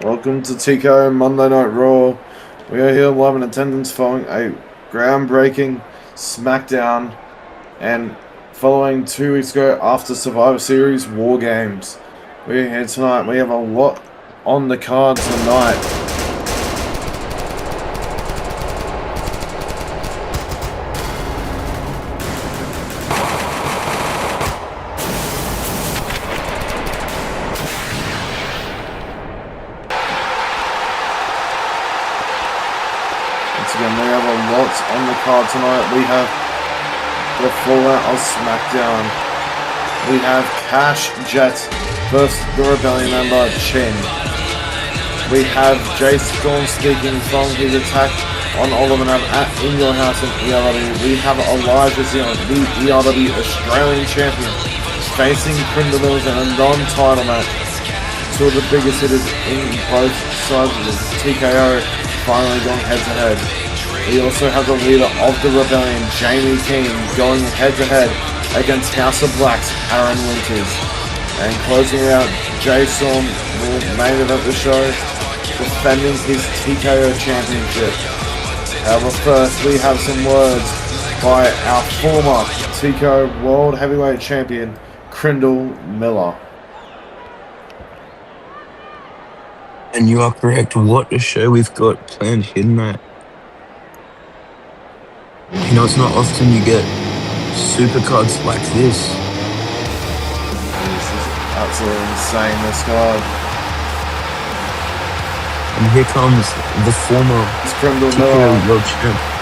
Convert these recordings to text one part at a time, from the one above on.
Welcome to TKO Monday Night Raw. We are here live in attendance following a groundbreaking SmackDown and following 2 weeks ago after Survivor Series War Games. We are here tonight. We have a lot on the card tonight. Again, we have a lot on the card tonight. We have the fallout of SmackDown. We have Cash Jet versus the Rebellion member Chin. We have Jay Storm speaking from his attack on Oliver Nav at In Your House in ERW. We have Elijah Zealand, the ERW Australian Champion, facing Crindle Mills in a non-title match. Two of the biggest hitters in both sides of the TKO finally going head-to-head. We also have the leader of the Rebellion, Jamie Keane, going head-to-head against House of Black's Aaron Winters. And closing out, Jay Storm will main event the show, defending his TKO championship. However, first we have some words by our former TKO World Heavyweight Champion, Crindle Miller. And you are correct. What a show we've got planned here tonight. You know, it's not often you get supercards like this. This is absolutely insane, this card. And here comes the former TKO World Champ.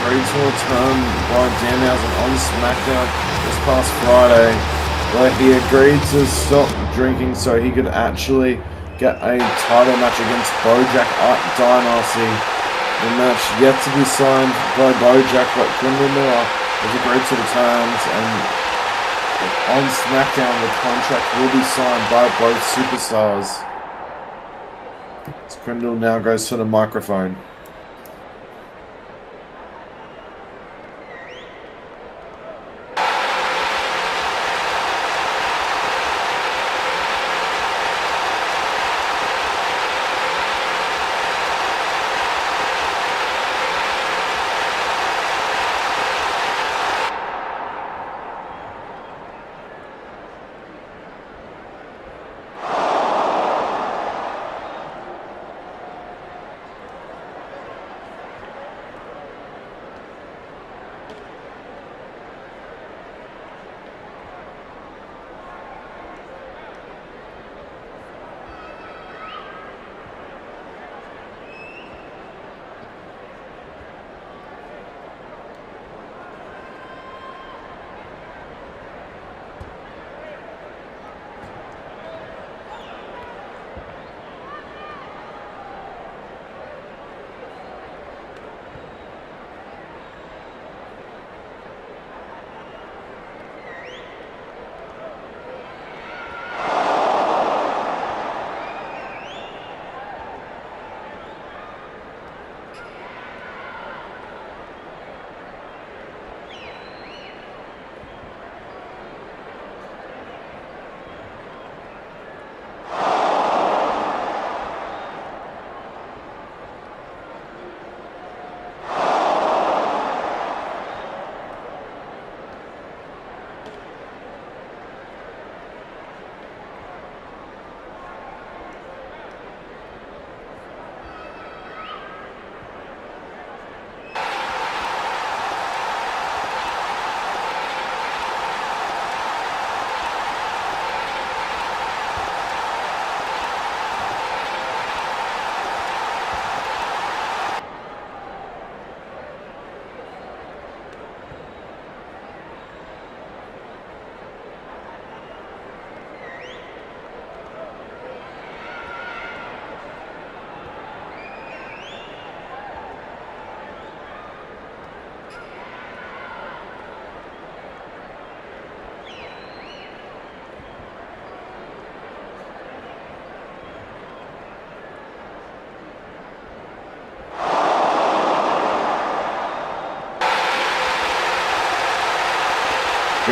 Agreed to return by Danhausen on SmackDown this past Friday, where he agreed to stop drinking so he could actually get a title match against Bojack Dynasty. The match yet to be signed by Bojack, but Crindle Miller has agreed to the terms, and on SmackDown the contract will be signed by both superstars. So Crindle now goes to the microphone.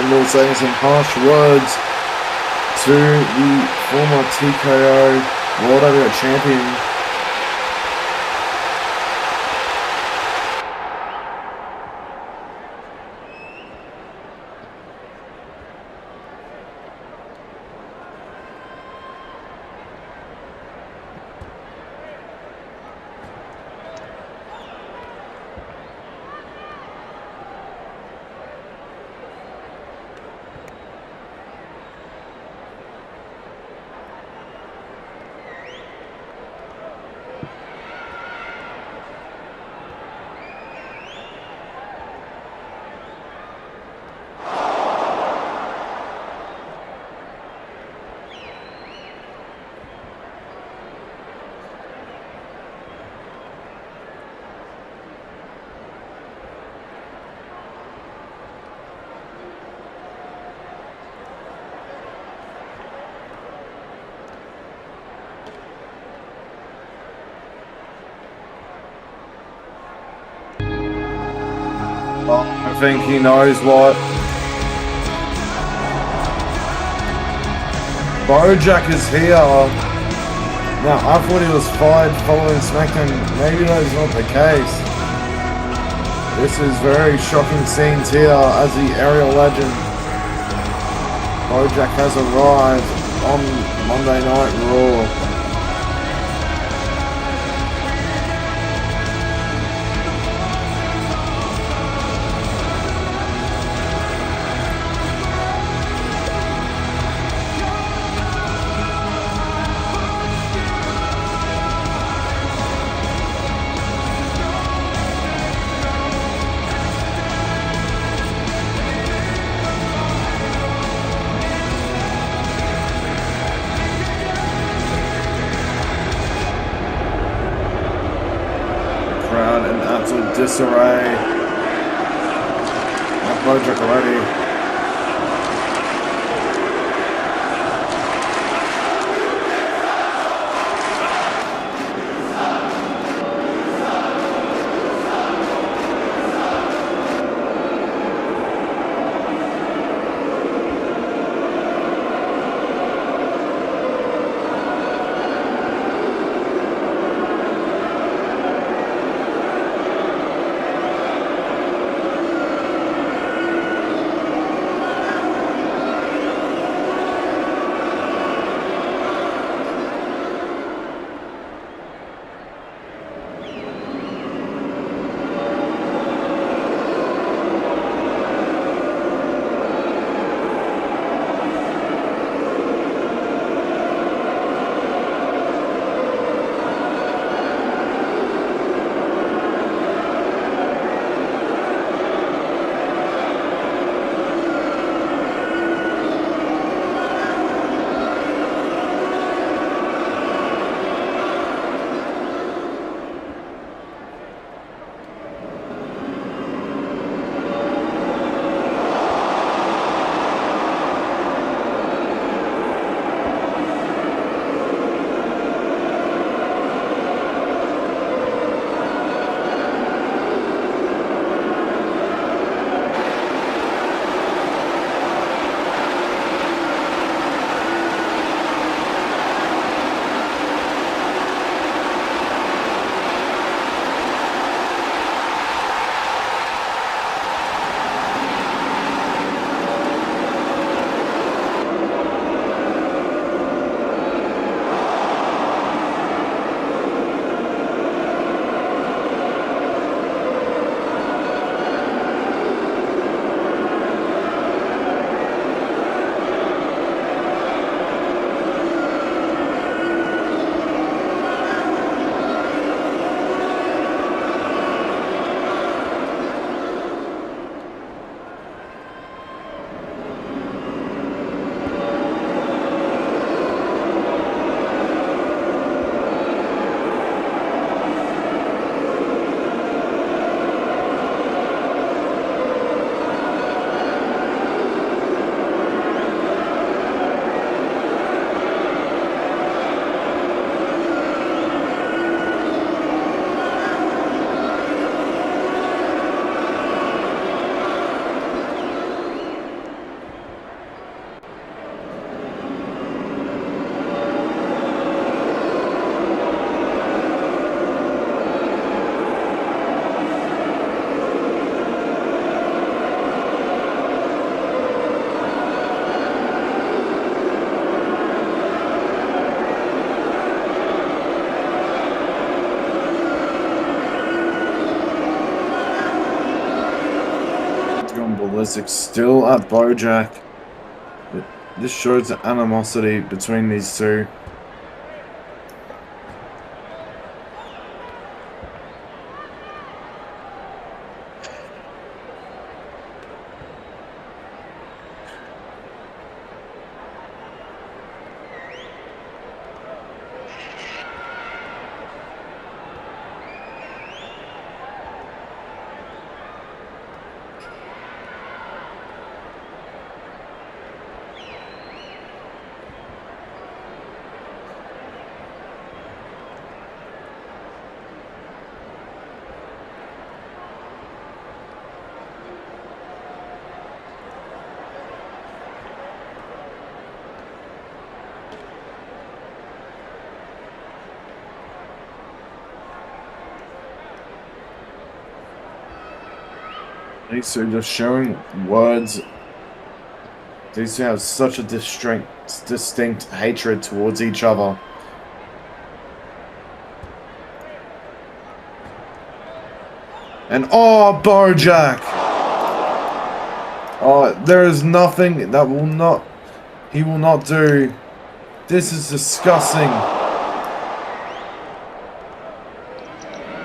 Kendall saying some harsh words to the former TKO World Heavyweight Champion. I think he knows what. Bojack is here. Now, I thought he was fired following SmackDown. Maybe that is not the case. This is very shocking scenes here as the aerial legend Bojack has arrived on Monday Night Raw. Crowd in absolute disarray. That Bojack already. Usyk still at Bojack. This shows the animosity between these two. These two just showing words. These two have such a distinct hatred towards each other. And oh, Bojack! Oh, there is nothing that he will not do. This is disgusting.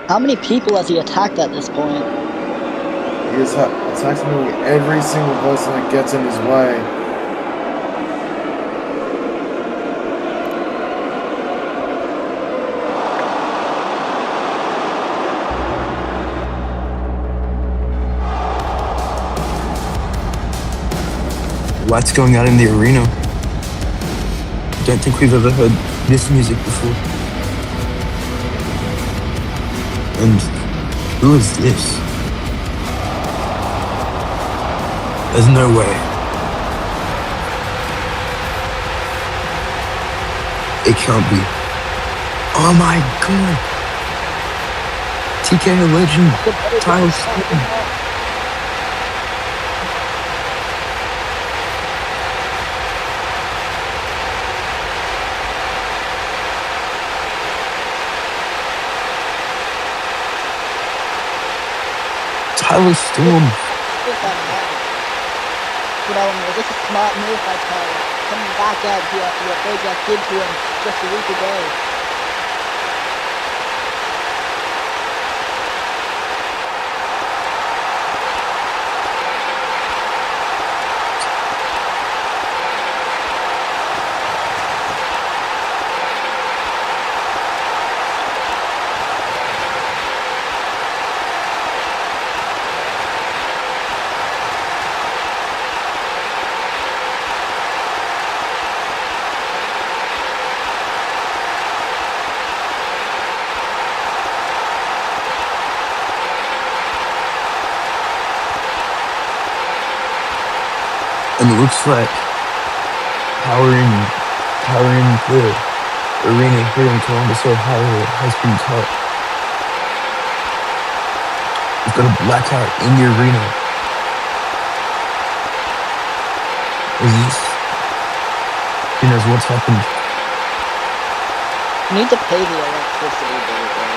How many people has he attacked at this point? He is attacking nearly every single person that gets in his way. Lights going out in the arena. Don't think we've ever heard this music before. And who is this? There's no way. It can't be. Oh my god! TKO legend, Tyler Storm. Tyler Storm. This is a smart move by Tyler, coming back out here after what Bojack did to him just a week ago. And it looks like powering the arena here in Columbus, Ohio has been cut. We've got a blackout in the arena. Who knows what's happened? You need to pay the electricity bill, though.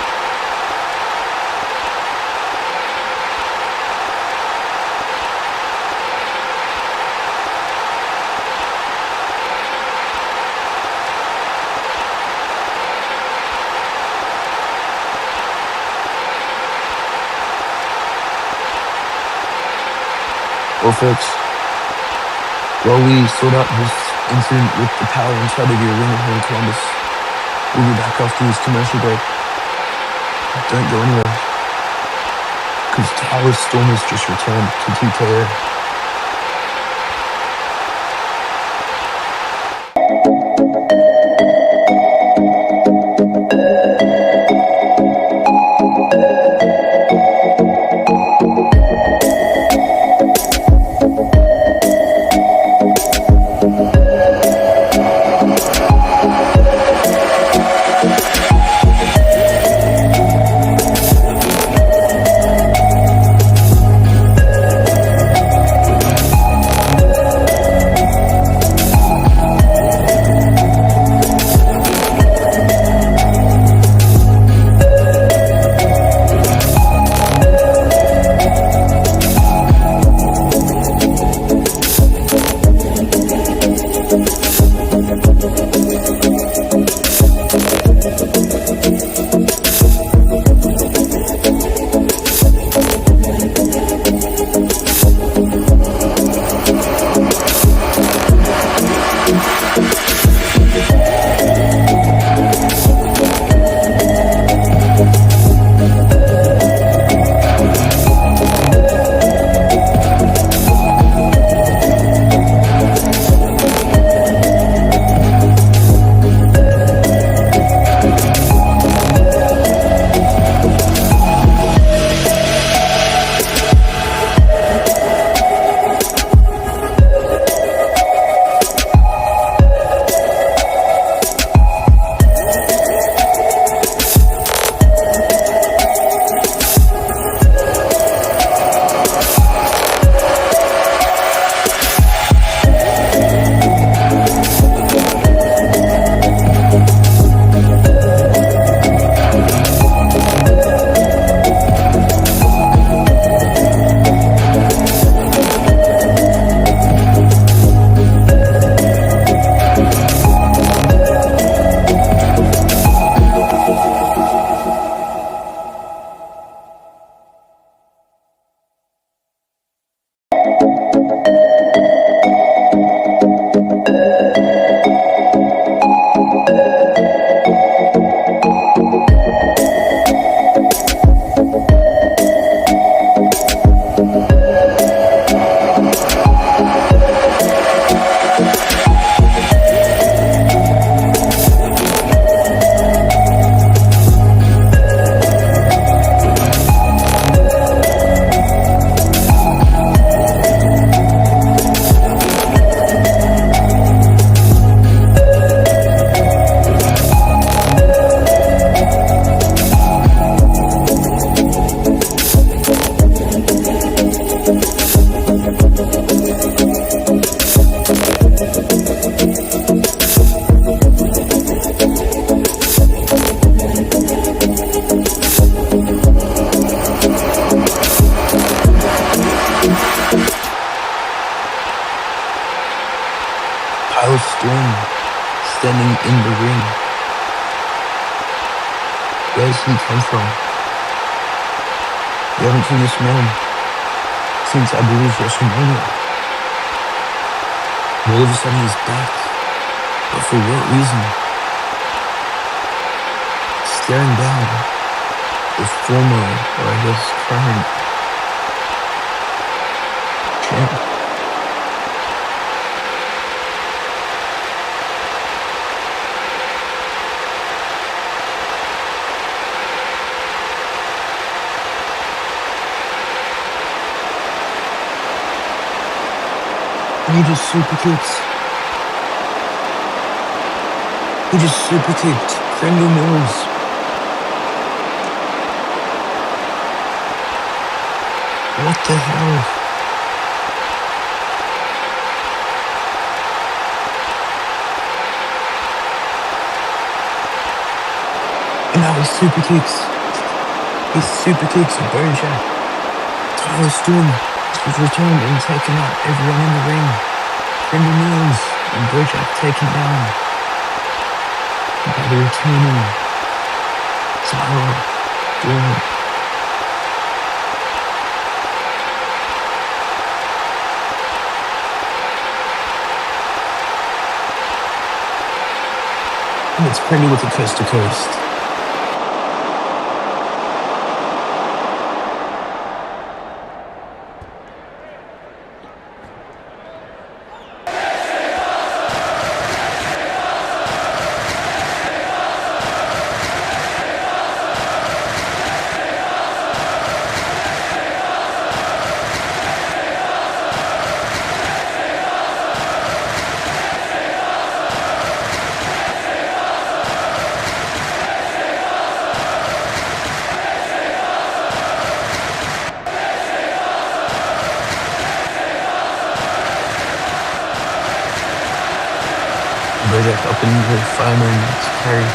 Well, folks, while we sort out this incident with the power inside of the arena here in Columbus, we'll be back after this commercial break. Don't go anywhere, because Tyler Storm has just returned to TKO. in the ring. Where's he come from? We haven't seen this man since, I believe, WrestleMania. All of a sudden he's back. But for what reason? Staring down the former, or I guess current, champ. And he just super kicks. He just super kicked Crandall Mills. What the hell? And now he super kicks. He super kicks Bojack. Tyler Storm has returned and taken out everyone in the ring. Crandall Mills and Bojack taken down by the returning Tyler Storm. And it's Crandall with the coast to coast. Bojack up in the final carry.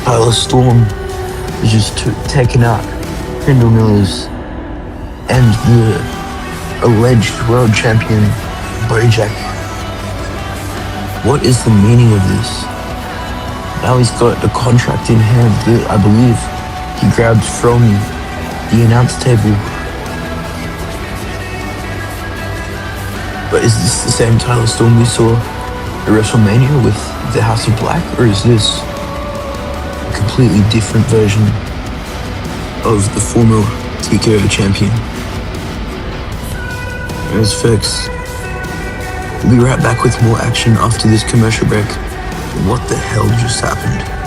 Tyler Storm is just taking out Crandall Mills and the alleged world champion Bojack. What is the meaning of this? Now he's got a contract in hand that I believe he grabbed from the announce table. But is this the same Tyler Storm we saw at WrestleMania with the House of Black, or is this a completely different version of the former TKO champion. Anyways, folks, we'll be right back with more action after this commercial break. What the hell just happened?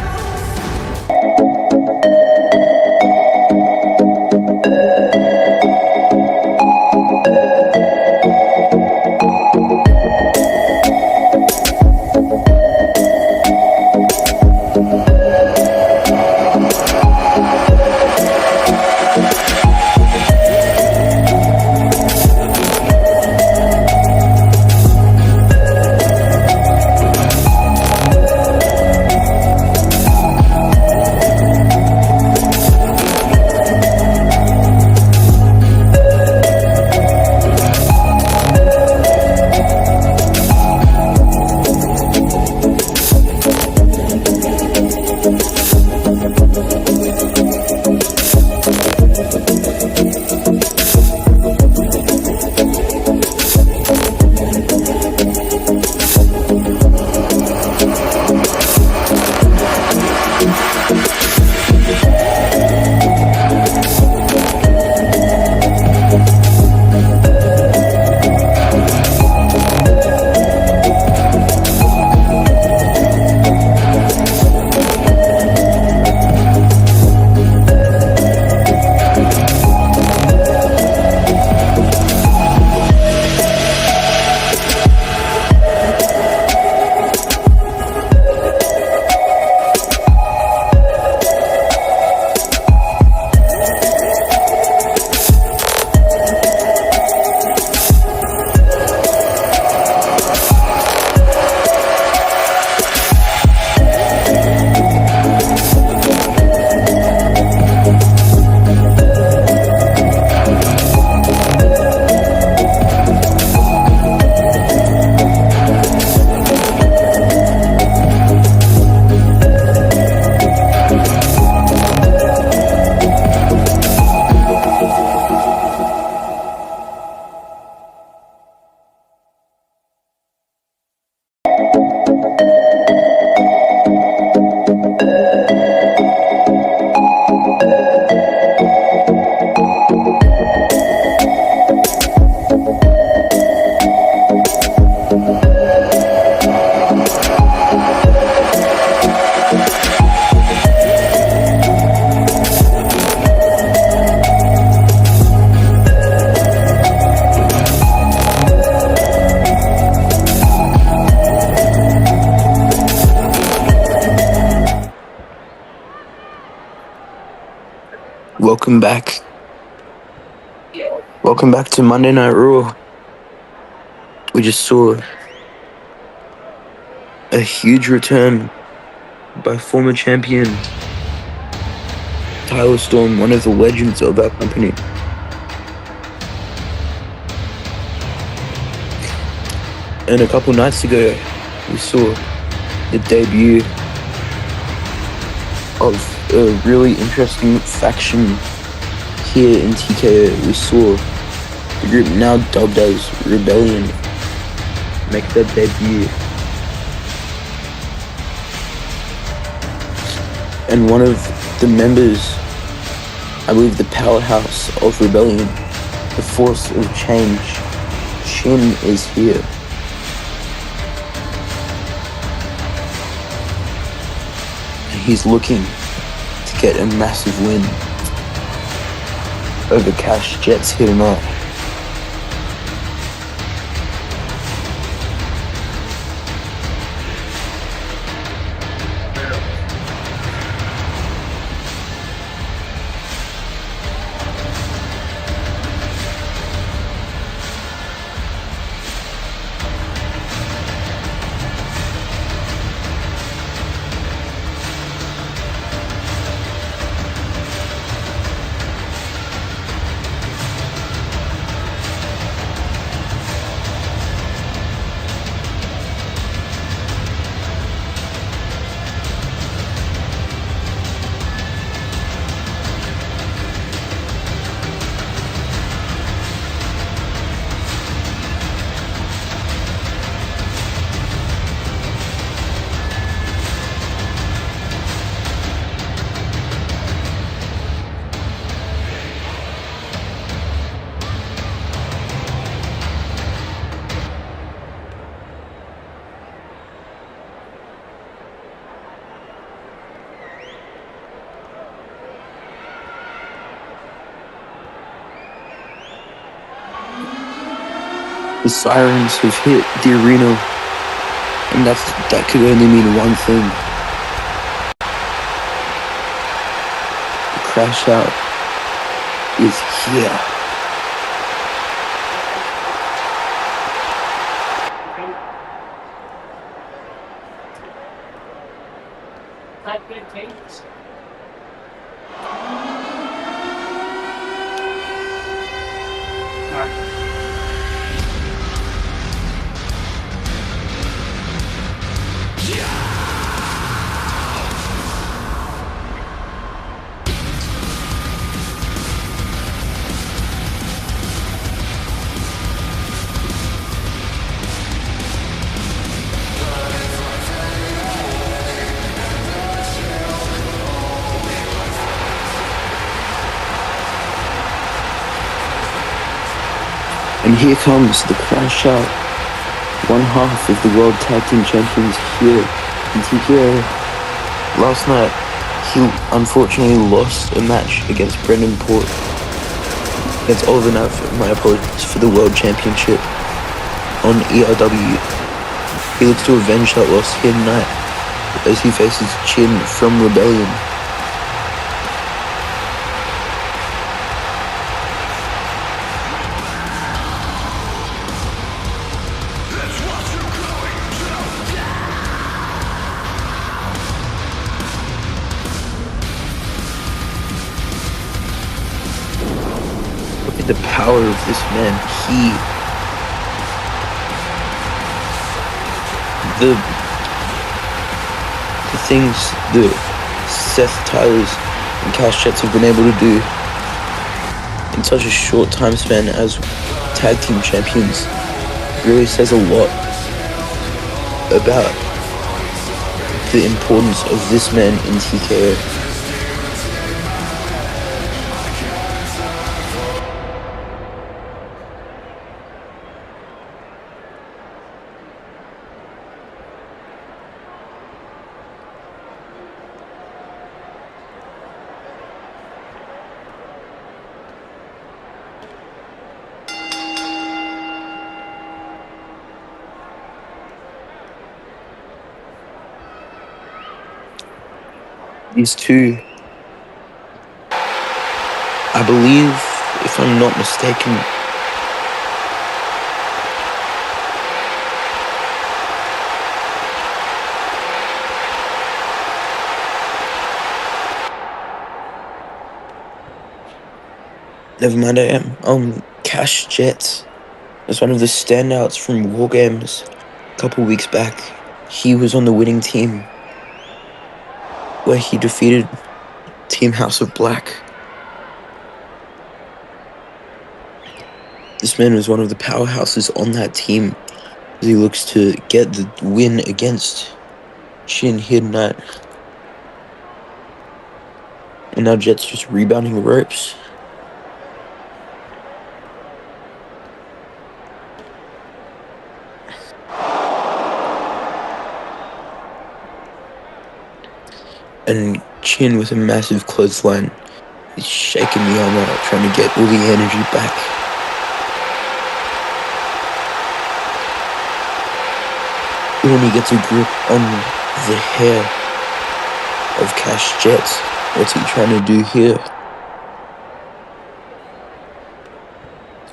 Welcome back. Welcome back to Monday Night Raw. We just saw a huge return by former champion Tyler Storm, one of the legends of our company. And a couple nights ago, we saw the debut of a really interesting faction here in TKO. We saw the group now dubbed as Rebellion make their debut. And one of the members, I believe the powerhouse of Rebellion, the force of change, Shin, is here. He's looking to get a massive win over Cash Jets here tonight. sirens have hit the arena, and that could only mean one thing. The crash out is here. And here comes the crash out. One half of the World Tag Team Champions here in TKO. Last night, he unfortunately lost a match against Brendan Port. Against Oliver Knight, my apologies, for the World Championship on ERW. He looks to avenge that loss here tonight as he faces Chin from Rebellion. Look at the power of this man. The things that Seth Tyler's and Cash Jets have been able to do in such a short time span as tag team champions really says a lot about the importance of this man in TKO. These two, I believe, if I'm not mistaken, never mind, I am. Cash Jets was one of the standouts from War Games a couple weeks back. He was on the winning team where he defeated Team House of Black. This man was one of the powerhouses on that team as he looks to get the win against Shin here tonight. And now Jet's just rebounding the ropes. And Chin with a massive clothesline is shaking the arm out, trying to get all the energy back. When he gets a grip on the hair of Cash Jets, what's he trying to do here?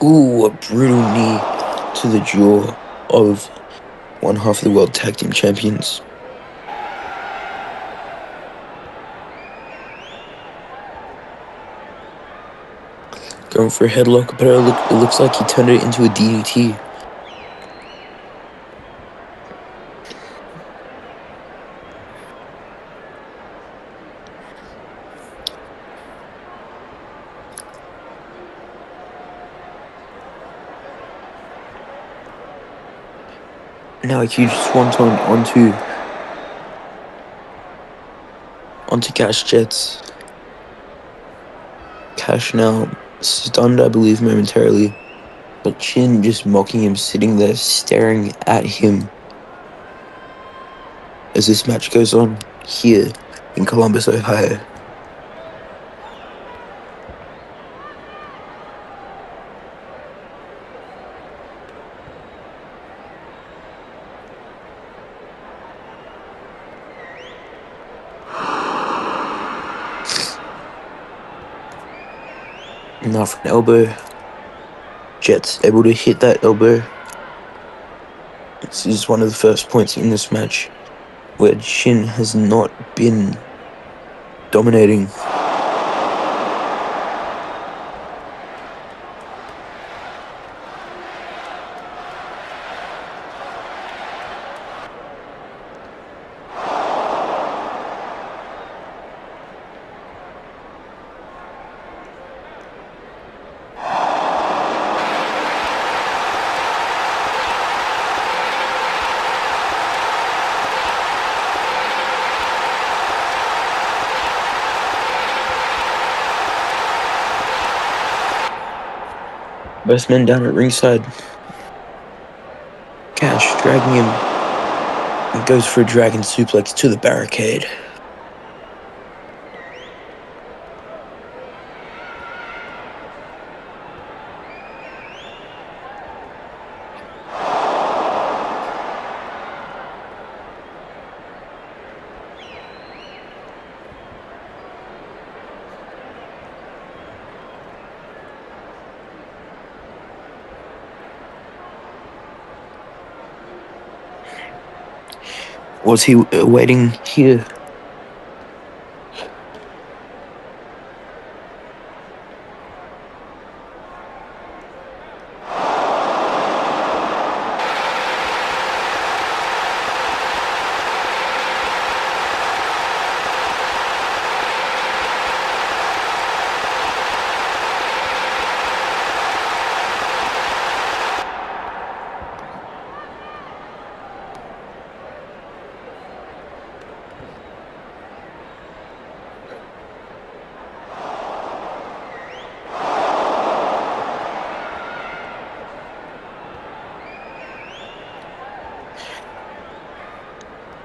Ooh, a brutal knee to the jaw of one half of the World Tag Team Champions. Going for a headlock, but it looks like he turned it into a DDT. Now a huge swanton onto Cash Jets. Cash now stunned, I believe, momentarily, but Chin just mocking him, sitting there staring at him as this match goes on here in Columbus, Ohio. Now for an elbow. Jets able to hit that elbow. This is one of the first points in this match where Shin has not been dominating. Both men down at ringside. Cash dragging him and goes for a dragon suplex to the barricade. Was he waiting here?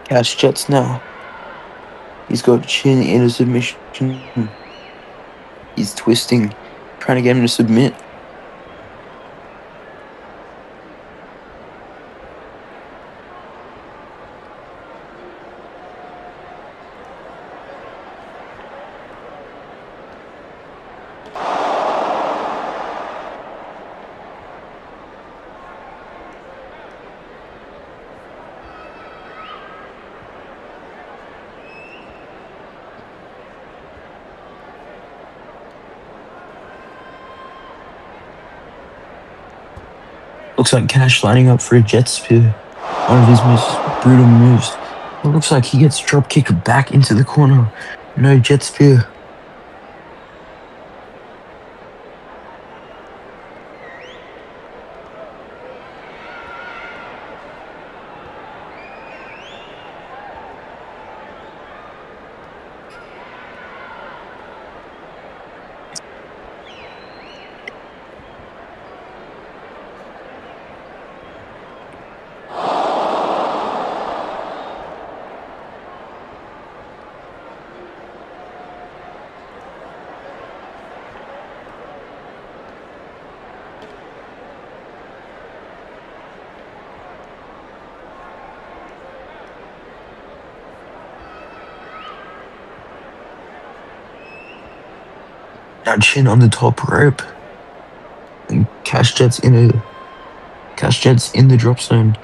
Cash Jets now. He's got Chin in a submission. He's twisting, trying to get him to submit. Looks like Cash lining up for a jet spear. One of his most brutal moves. It looks like he gets drop kicked back into the corner. No jet spear. Now Chin on the top rope. And Cash Jets in the drop zone.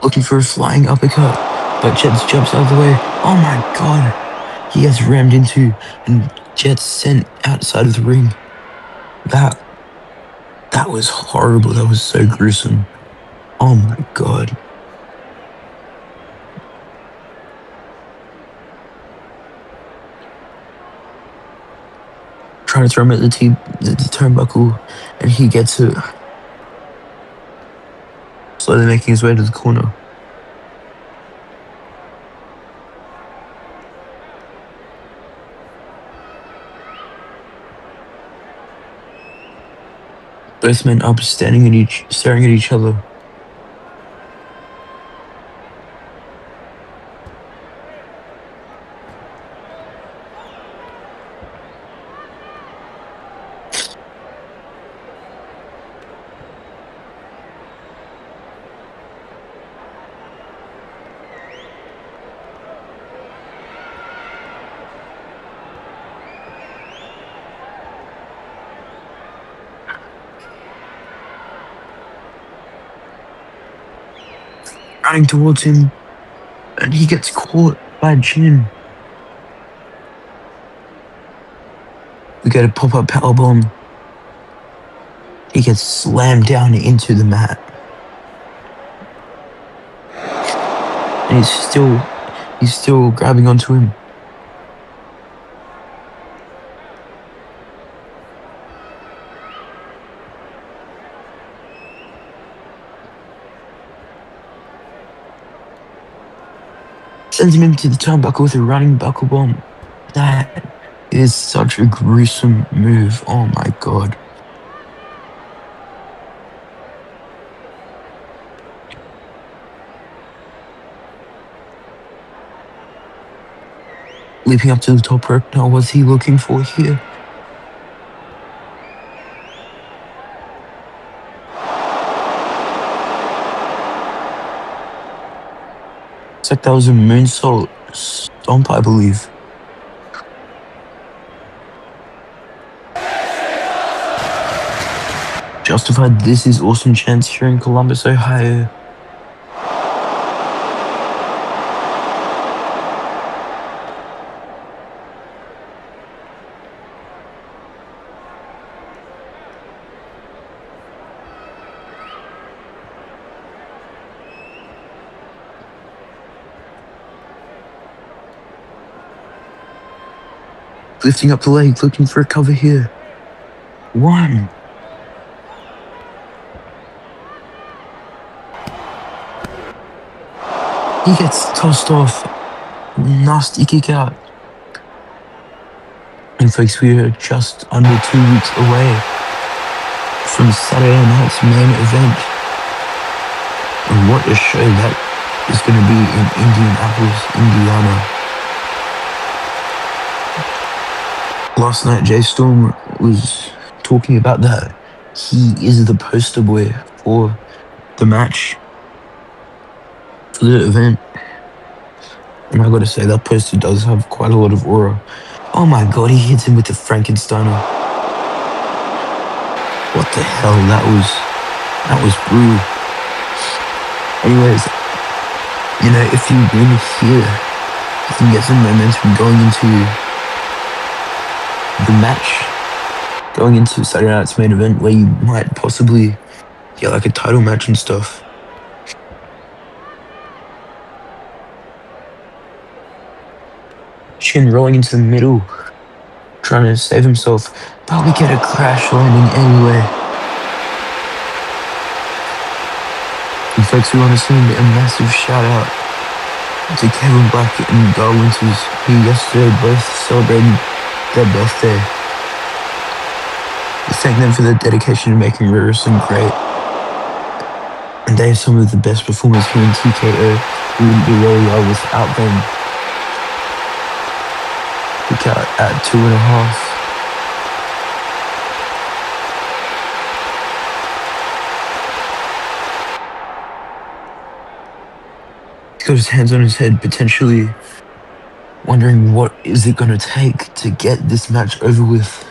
Looking for a flying uppercut, but Jets jumps out of the way. Oh my god. He gets rammed into and Jets sent outside of the ring. That was horrible. That was so gruesome. Oh my god. Trying to throw him at the turnbuckle, and he gets it. Slowly making his way to the corner. Both men up, staring at each other. running towards him, and he gets caught by Chin. We get a pop-up powerbomb. He gets slammed down into the mat. And he's still grabbing onto him. Sends him into the turnbuckle with a running buckle bomb. That is such a gruesome move. Oh my god. Leaping up to the top rope. Now, what's he looking for here? It's like that was a moonsault stomp, I believe. Justified. This is Awesome Chance here in Columbus, Ohio. Lifting up the leg, looking for a cover here. One. He gets tossed off. Nasty kick out. And folks, we are just under 2 weeks away from Saturday night's main event. And what a show that is going to be in Indianapolis, Indiana. Last night, Jay Storm was talking about that. He is the poster boy for the match, for the event. And I gotta say, that poster does have quite a lot of aura. Oh my god, he hits him with the Frankensteiner. What the hell, that was brutal. Anyways, you know, if you win here, you can get some momentum going into the match, going into Saturday night's main event, where you might possibly get like a title match and stuff. Shin rolling into the middle, trying to save himself, but we get a crash landing anyway. And folks, we want to send a massive shout out to Kevin Black and Gar Winters, who yesterday both celebrated their birthday. We thank them for their dedication to making wrestling great. And they are some of the best performers here in TKO. We wouldn't be where we are without them. Look out at 2.5. He's got his hands on his head, potentially wondering what is it going to take to get this match over with.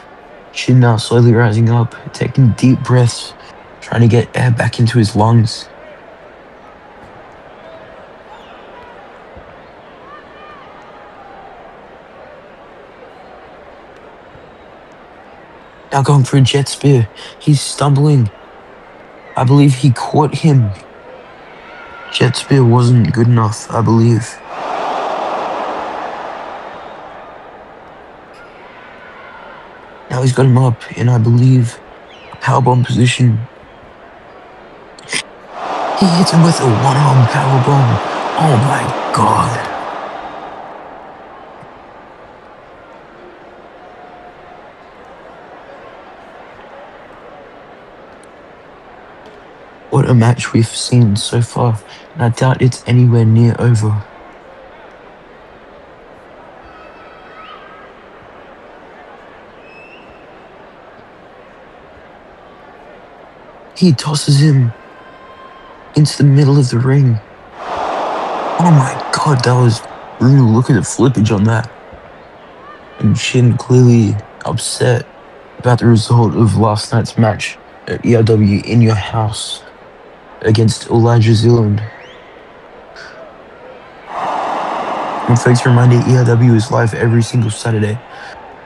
Shin now slowly rising up, taking deep breaths, trying to get air back into his lungs. Now going for a jet spear. He's stumbling. I believe he caught him. Jet spear wasn't good enough, I believe. Now he's got him up in, I believe, a powerbomb position. He hits him with a one-arm powerbomb. Oh my god. What a match we've seen so far, and I doubt it's anywhere near over. He tosses him into the middle of the ring. Oh my god, that was brutal. Look at the flippage on that. And Shin clearly upset about the result of last night's match at ERW in your house against Elijah Zealand. And folks, a reminder, ERW is live every single Saturday,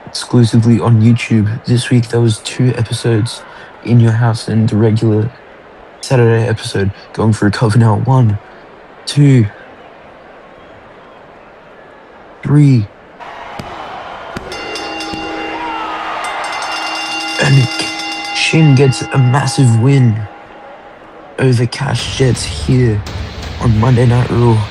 exclusively on YouTube. This week there was 2 episodes in your house and the regular Saturday episode going for a cover now. 1, 2, 3. And Shin gets a massive win over Cash Jets here on Monday Night Raw.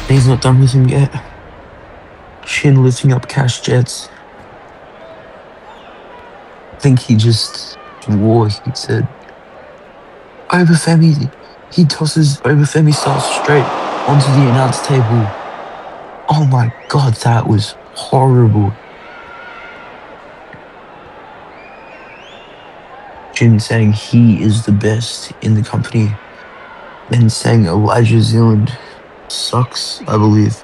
He's not done with him yet. Shin lifting up Cash Jets. I think he just swore. He said, Obafemi. He tosses Obafemi Styles straight onto the announce table. Oh my god, that was horrible. Shin saying he is the best in the company. Then saying Elijah Zealand sucks, I believe.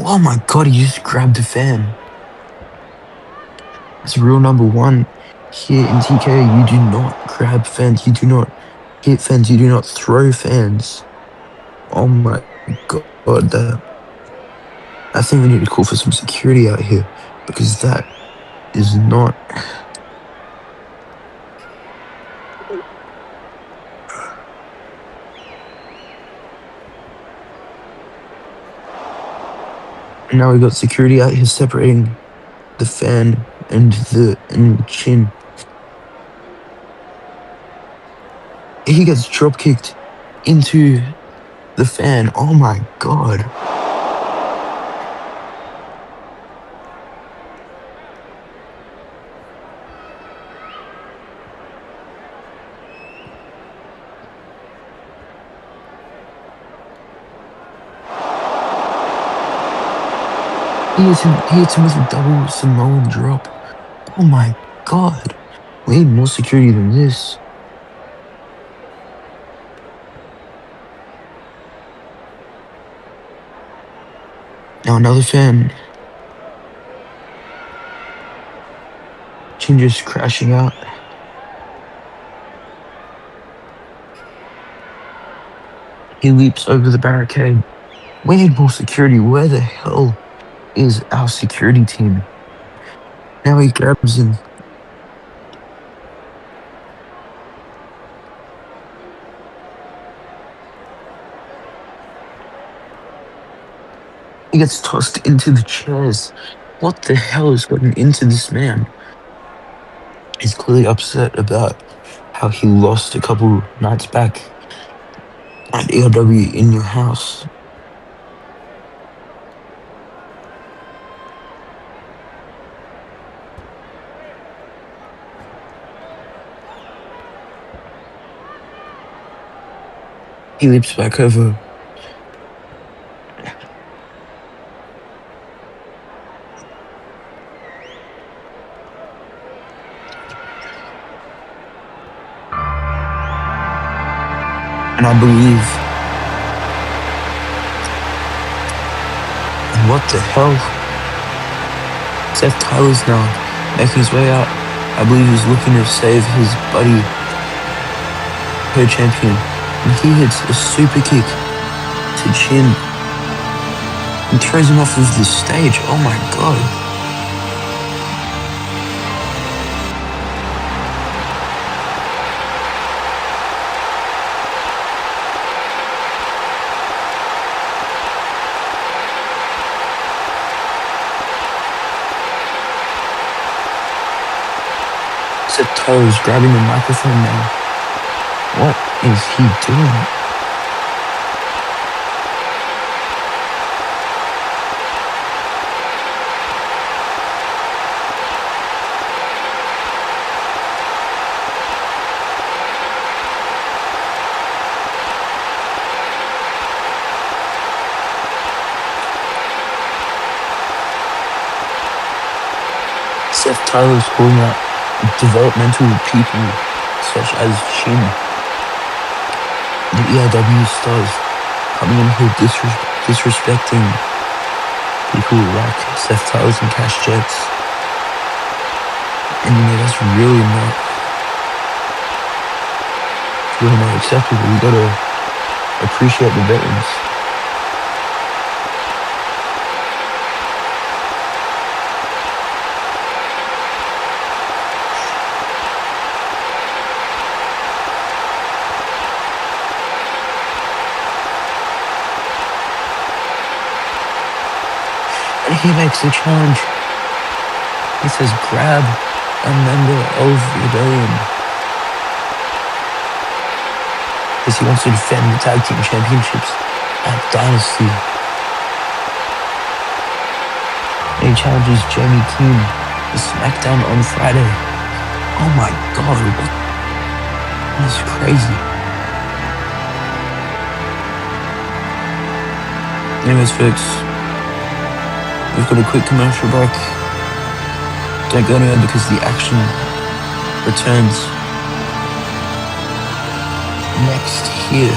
Oh my god, he just grabbed a fan. That's rule number 1 here in TKO. You do not grab fans. You do not hit fans. You do not throw fans. Oh my god, I think we need to call for some security out here because that is not. Now we got security out here separating the fan and Chin. He gets drop kicked into the fan. Oh my god. He hits him with a double Samoan drop. Oh my god. We need more security than this. Now another fan. Chin just crashing out. He leaps over the barricade. We need more security. Where the hell is our security team? Now he grabs him. He gets tossed into the chairs. What the hell has gotten into this man? He's clearly upset about how he lost a couple nights back at ERW in your house. He leaps back over. And I believe. And what the hell? Seth Tyler's now making his way out. I believe he's looking to save his buddy, co-champion. And he hits a super kick to Chin and throws him off of the stage. Oh my god. Seth Tyler's grabbing the microphone now. What is he doing? Seth Tyler's calling out developmental people such as Chin, the ERW stars, coming in here disrespecting people like Seth Tyler's and Cash Jets. And that's really not acceptable. We gotta appreciate the veterans. And he makes a challenge. He says, grab a member of Rebellion. Because he wants to defend the tag team championships at Dynasty. And he challenges Jamie Keane to SmackDown on Friday. Oh my god, that's crazy. Anyways, folks, we've got a quick commercial break. Don't go anywhere because the action returns next here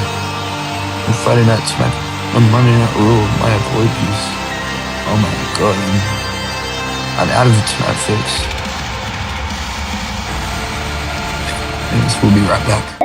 on Friday Night Smack on Monday Night Raw. My apologies. Oh my god, I'm out of it tonight, folks. Anyways, we'll be right back.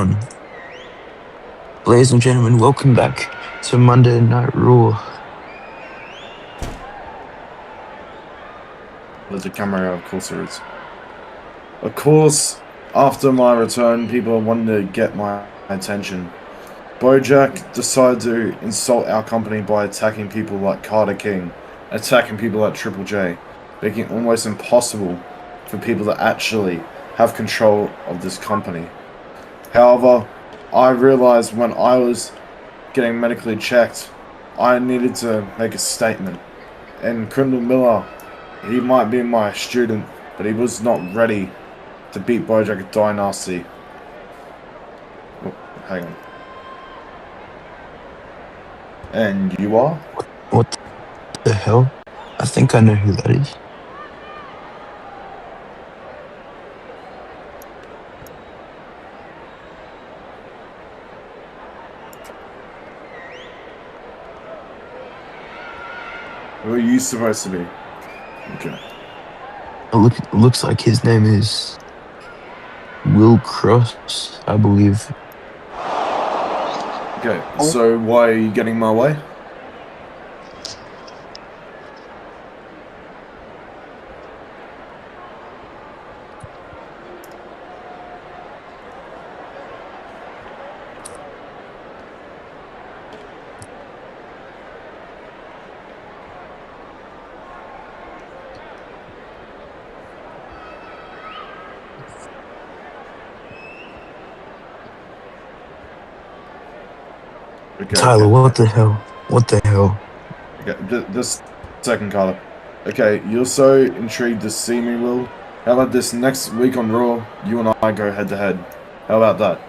on. Ladies and gentlemen, welcome back to Monday Night Raw. There's a camera, of course there is. Of course, after my return, people wanted to get my attention. Bojack decided to insult our company by attacking people like Carter King, attacking people like Triple J, making it almost impossible for people to actually have control of this company. However, I realized when I was getting medically checked, I needed to make a statement. And Crindle Miller, he might be my student, but he was not ready to beat Bojack Dynasty. Oh, hang on. And you are? What the hell? I think I know who that is. Who are you supposed to be? Okay. Looks like his name is Will Cross, I believe. Okay, so why are you getting my way? Okay, Tyler, what the hell? What the hell? Okay, this second, Carter. Okay, you're so intrigued to see me, Will. How about this next week on Raw, you and I go head to head? How about that?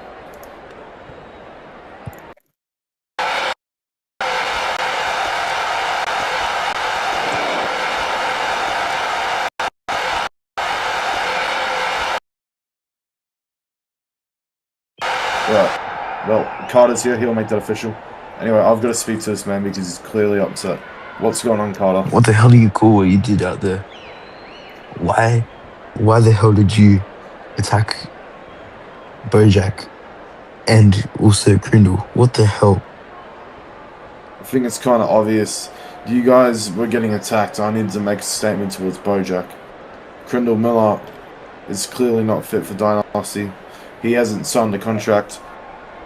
Right. Well, Carter's here. He'll make that official. Anyway, I've got to speak to this man because he's clearly upset. What's going on, Carter? What the hell do you call what you did out there? Why the hell did you attack Bojack and also Crindle? What the hell? I think it's kind of obvious. You guys were getting attacked. I needed to make a statement towards Bojack. Crindle Miller is clearly not fit for Dynasty. He hasn't signed the contract,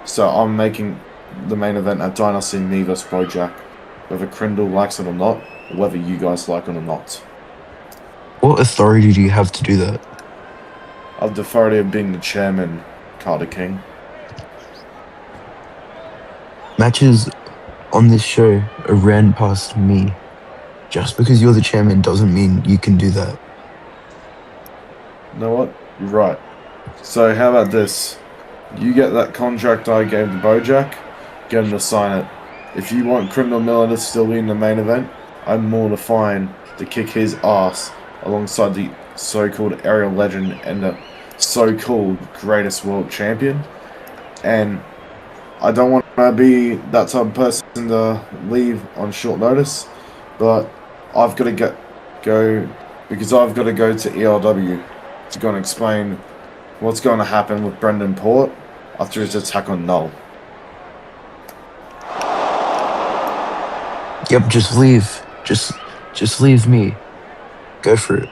so I'm making the main event at Dynasty me vs Bojack, whether Crindle likes it or not, or whether you guys like it or not. What authority do you have to do that? I have the authority of being the chairman, Carter King. Matches on this show are ran past me. Just because you're the chairman doesn't mean you can do that. You know what? You're right. So how about this? You get that contract I gave to Bojack, get him to sign it. If you want Criminal Miller to still be in the main event, I'm more than fine to kick his ass alongside the so-called aerial legend and the so-called greatest world champion. And I don't want to be that type of person to leave on short notice, but I've got to go because I've got to go to ERW to go and explain what's going to happen with Brendan Port after his attack on Null. Yep, just leave. Just leave me. Go for it.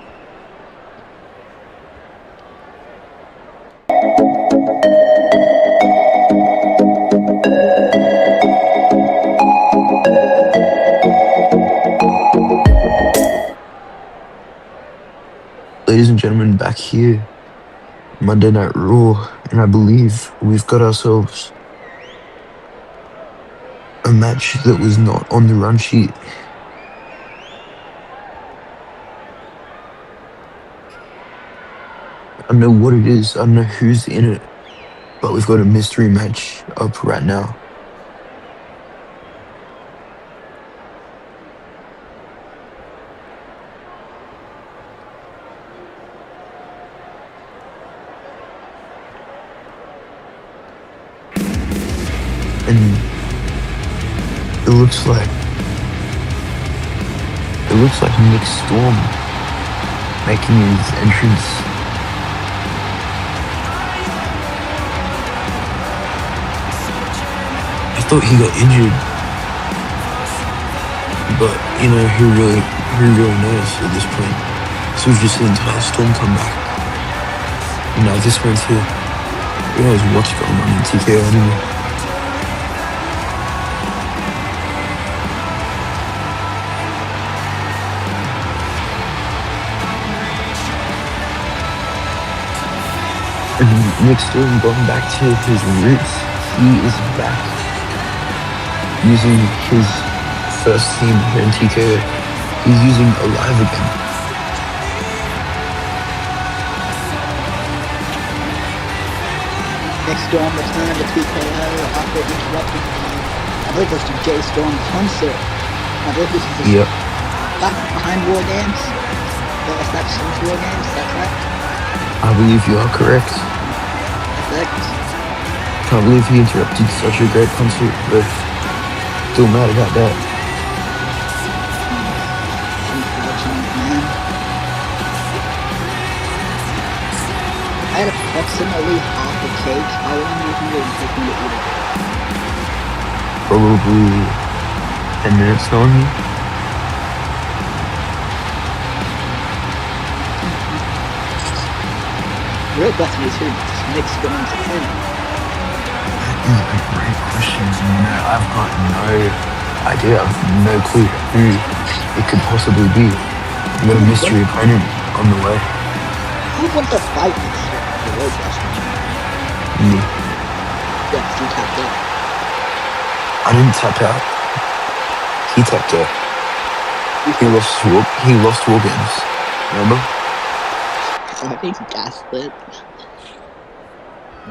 Ladies and gentlemen, back here, Monday Night Raw, and I believe we've got ourselves a match that was not on the run sheet. I don't know what it is, I don't know who's in it, but we've got a mystery match up right now. And it looks like Nick Storm making his entrance. thought he got injured, but you know who really knows at this point. So we've just seen entire Storm come back, and now this one's here. Who knows what's going on in TKO anymore? And Nick Storm going back to his roots. He is back using his first team here in TKO. He's using Alive again. Nick Storm returned to TKO after interrupting I believe it was the J Storm concert. I believe this is Yep. back behind War Games. Yes, that's War Games, is that correct? I believe you are correct. Correct. Can't believe he interrupted such a great concert, but still mad about that. Unfortunate, man. I had approximately half a cake. How long do you think it would take me to eat it? Probably 10 minutes knowing you. Real question is who Nick's going to win. That is a great question. You know, I've got no idea. I've no clue who it could possibly be. We've got a mystery opponent on the way. Who wants to fight this? The real question. Me. Yes, you tapped out. I didn't tap out. He tapped out. He lost war games. Remember? I think he gaslit.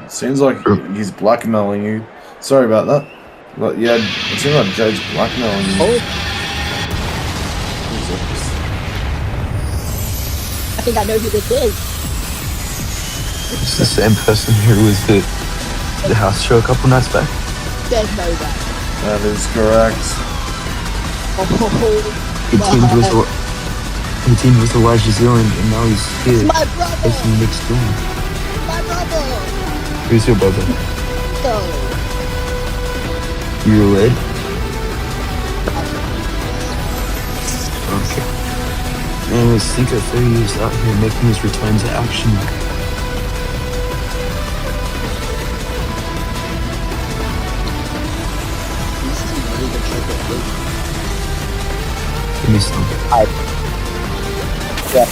Seems like he's blackmailing you. Sorry about that. But yeah, it seems like Jade's blackmailing you. Oh, I think I know who this is. It's the same person who was the house show a couple nights back. There's no way. That is correct. Oh, He teamed with Elijah Zealand, and now he's here my brother! facing Nick Storm. My brother! Who's your brother? Go! You related? Okay. And with Cinco 30 years out here making his return to action. This is a really good trip. Give me some. Yeah.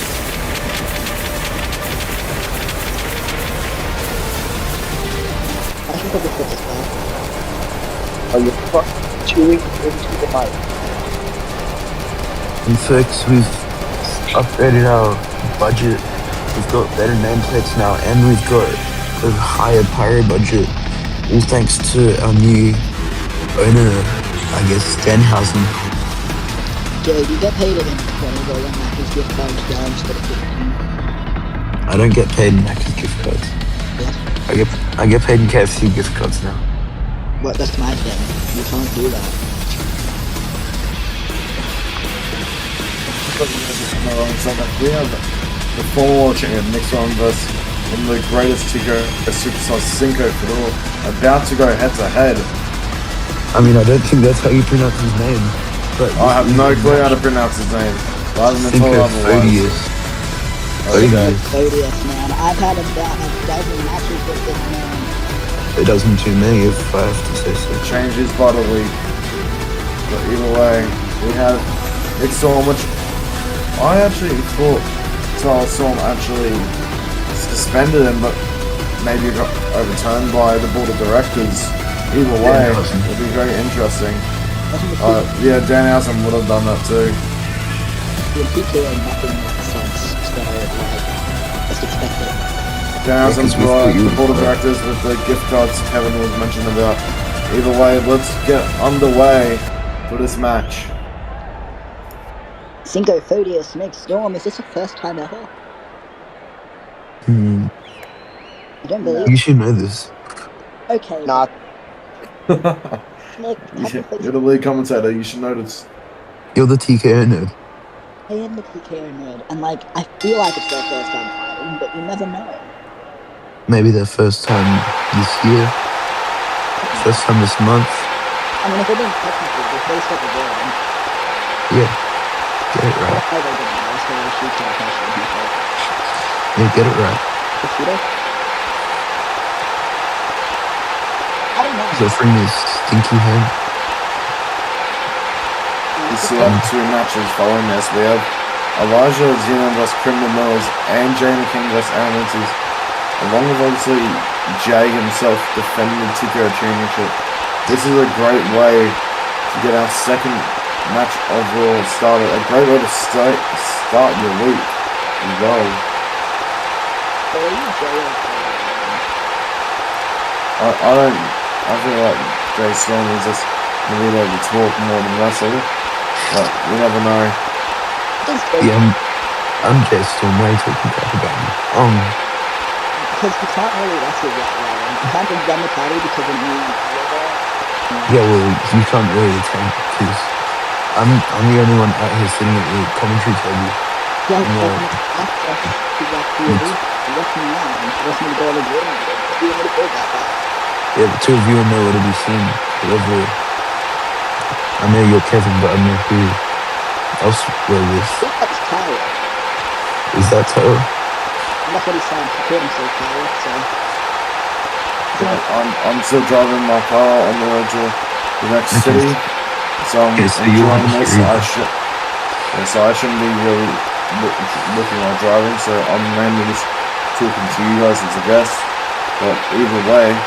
I should probably put this back. Are you chewing into the mic? And folks, we've upgraded our budget. We've got better nameplates now, and we've got a higher pyro budget. All thanks to our new owner, I guess, Danhausen. Jay, do you get paid in $20 Macca's gift cards down instead of 15? I don't get paid in Macca's gift cards. Yeah. I get paid in KFC gift cards now. Well, that's my thing. You can't do that. We have the former world champion Nick Storm versus one of the greatest TKO superstars Cinco Fedor about to go head to head. I mean, I don't think that's how you pronounce his name. But I have no clue how to pronounce his name. I haven't been told otherwise. Odious, man. I've had about a dozen matches with this man. It doesn't too many, if I have to say so. Changes by the week. But either way, we have Nick Storm, which I actually thought Tyler Storm actually suspended him, but maybe got overturned by the board of directors. Either way, it'll be very interesting. Yeah, Danhausen would have done that too. With TKO, nothing makes sense. So, just expect it. Danhausen's brought the board of directors with the gift cards Kevin was mentioning about. Either way, let's get underway for this match. Cinco Photius, Nick Storm, is this the first time ever? I don't believe You should know this. Okay. Not. Nick, You're the lead commentator, you should notice. You're the TKO nerd. I am the TKO nerd, and I feel like it's their first time fighting, but you never know. Maybe their first time this year. First time this month. I mean, if we're being technical, they faced at the world. Yeah, get it right. Why they didn't know, so they shoot kind of pressure he felt. Yeah, get it right. The shooter? I don't know. He's offering his stinky hand. We still have 2 matches following this. We have Elijah Zeno vs. Criminal Millers and Jamie King vs. Aaron Winters, along with obviously Jay himself defending the TKO Championship. This is a great way to get our second match overall started. A great way to start your week as well. I feel like Jay Storm is just going to be able to talk more than wrestle, but you never know. Yeah, I'm Jay Storm. Why are you talking crap about me? Because you can't really wrestle that well. You can't just run the title because of me and yeah, well, you can't really attend because I'm the only one out here sitting at the commentary table. Yeah, access to that theory. You left me out and forced me to go to the gym. You want me to go that far? Yeah, the 2 of you are nowhere to be seen. Whoever. I know you're Kevin, but I know who else we're with. I think that's Tyler. Is that Tyler? That's what he said. He called himself Tyler, so. I'm still driving my car on the way to the next city, so I'm enjoying this. So I shouldn't be really looking while driving, so I'm mainly just talking to you guys as a guest. But either way,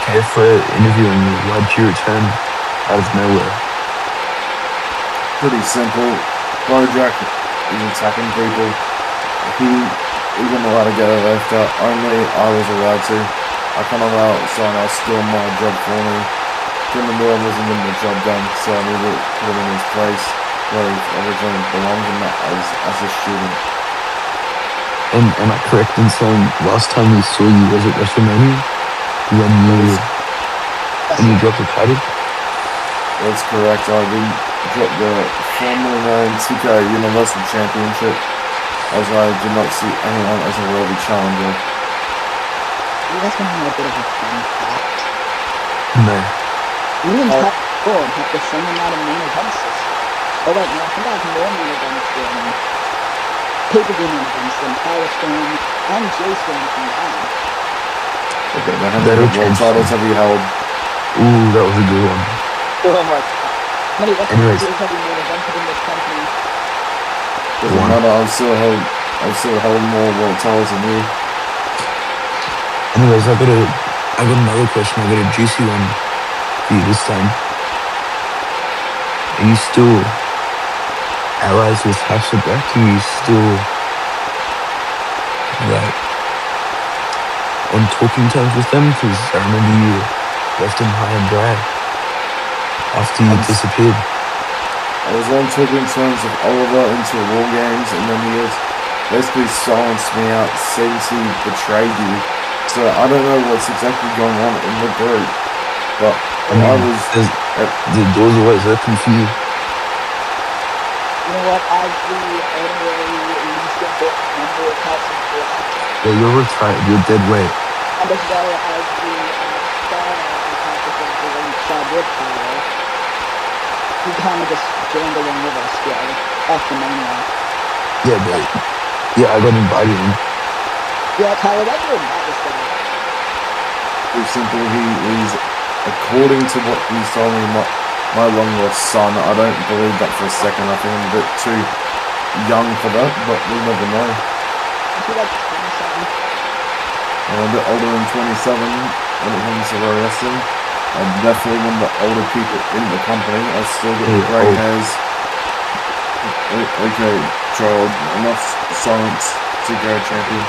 okay, for interviewing you, why'd you return out of nowhere? pretty simple. Bojack is attacking people. He isn't allowed to get a left out. Only I was allowed to. I can't allow someone else steal my job for me. Tim Moore wasn't getting the job done, so I need to put him in his place where he originally belongs in that as a student. And am I correct in saying last time we saw you was at WrestleMania when you dropped the title? That's correct. I did drop the formerly known TKO Universal Championship, as I did not see anyone as a worthy challenger. You guys want to know a bit of a fun fact? No. Me and Tyler Storm have the same amount of main events this year. Oh wait, no, I think I have more main events than pay-per-view main events than Tyler Storm and Jay Storm combined. Okay, but how many world titles have you held? Ooh, that was a good one. Oh my god. How many Anyways. wrestlers have you main evented in this company? Doesn't matter, I've still held more world titles than you. Anyways, I got another question. I got a juicy one for you this time. Are you still allies with House of Black? Are you still like on talking terms with them? Because I remember you left them high and dry after you disappeared. I was on talking terms with Oliver into War Games, and then he has basically silenced me out since he betrayed you. So I don't know what's exactly going on in the group, but the door's always open for you. You know what, as the honorary least important member of House of Black, Yeah, you're retired. You're dead weight. and as well as the star of House of Black alongside with Tyler, he kind of just joined along with us, off the mainland. Yeah, but yeah, I got invited in. Yeah, Tyler, why you invite this guy? It's simple. He is, according to what he's told me, my long lost son. I don't believe that for a second. I think I'm a bit too young for that, but we never know. Aren't you like 27? I'm a bit older than 27 when it comes to pro wrestling. I'm definitely one of the older people in the company. I still got the grey hairs. Okay, child, enough silence. TKO champion.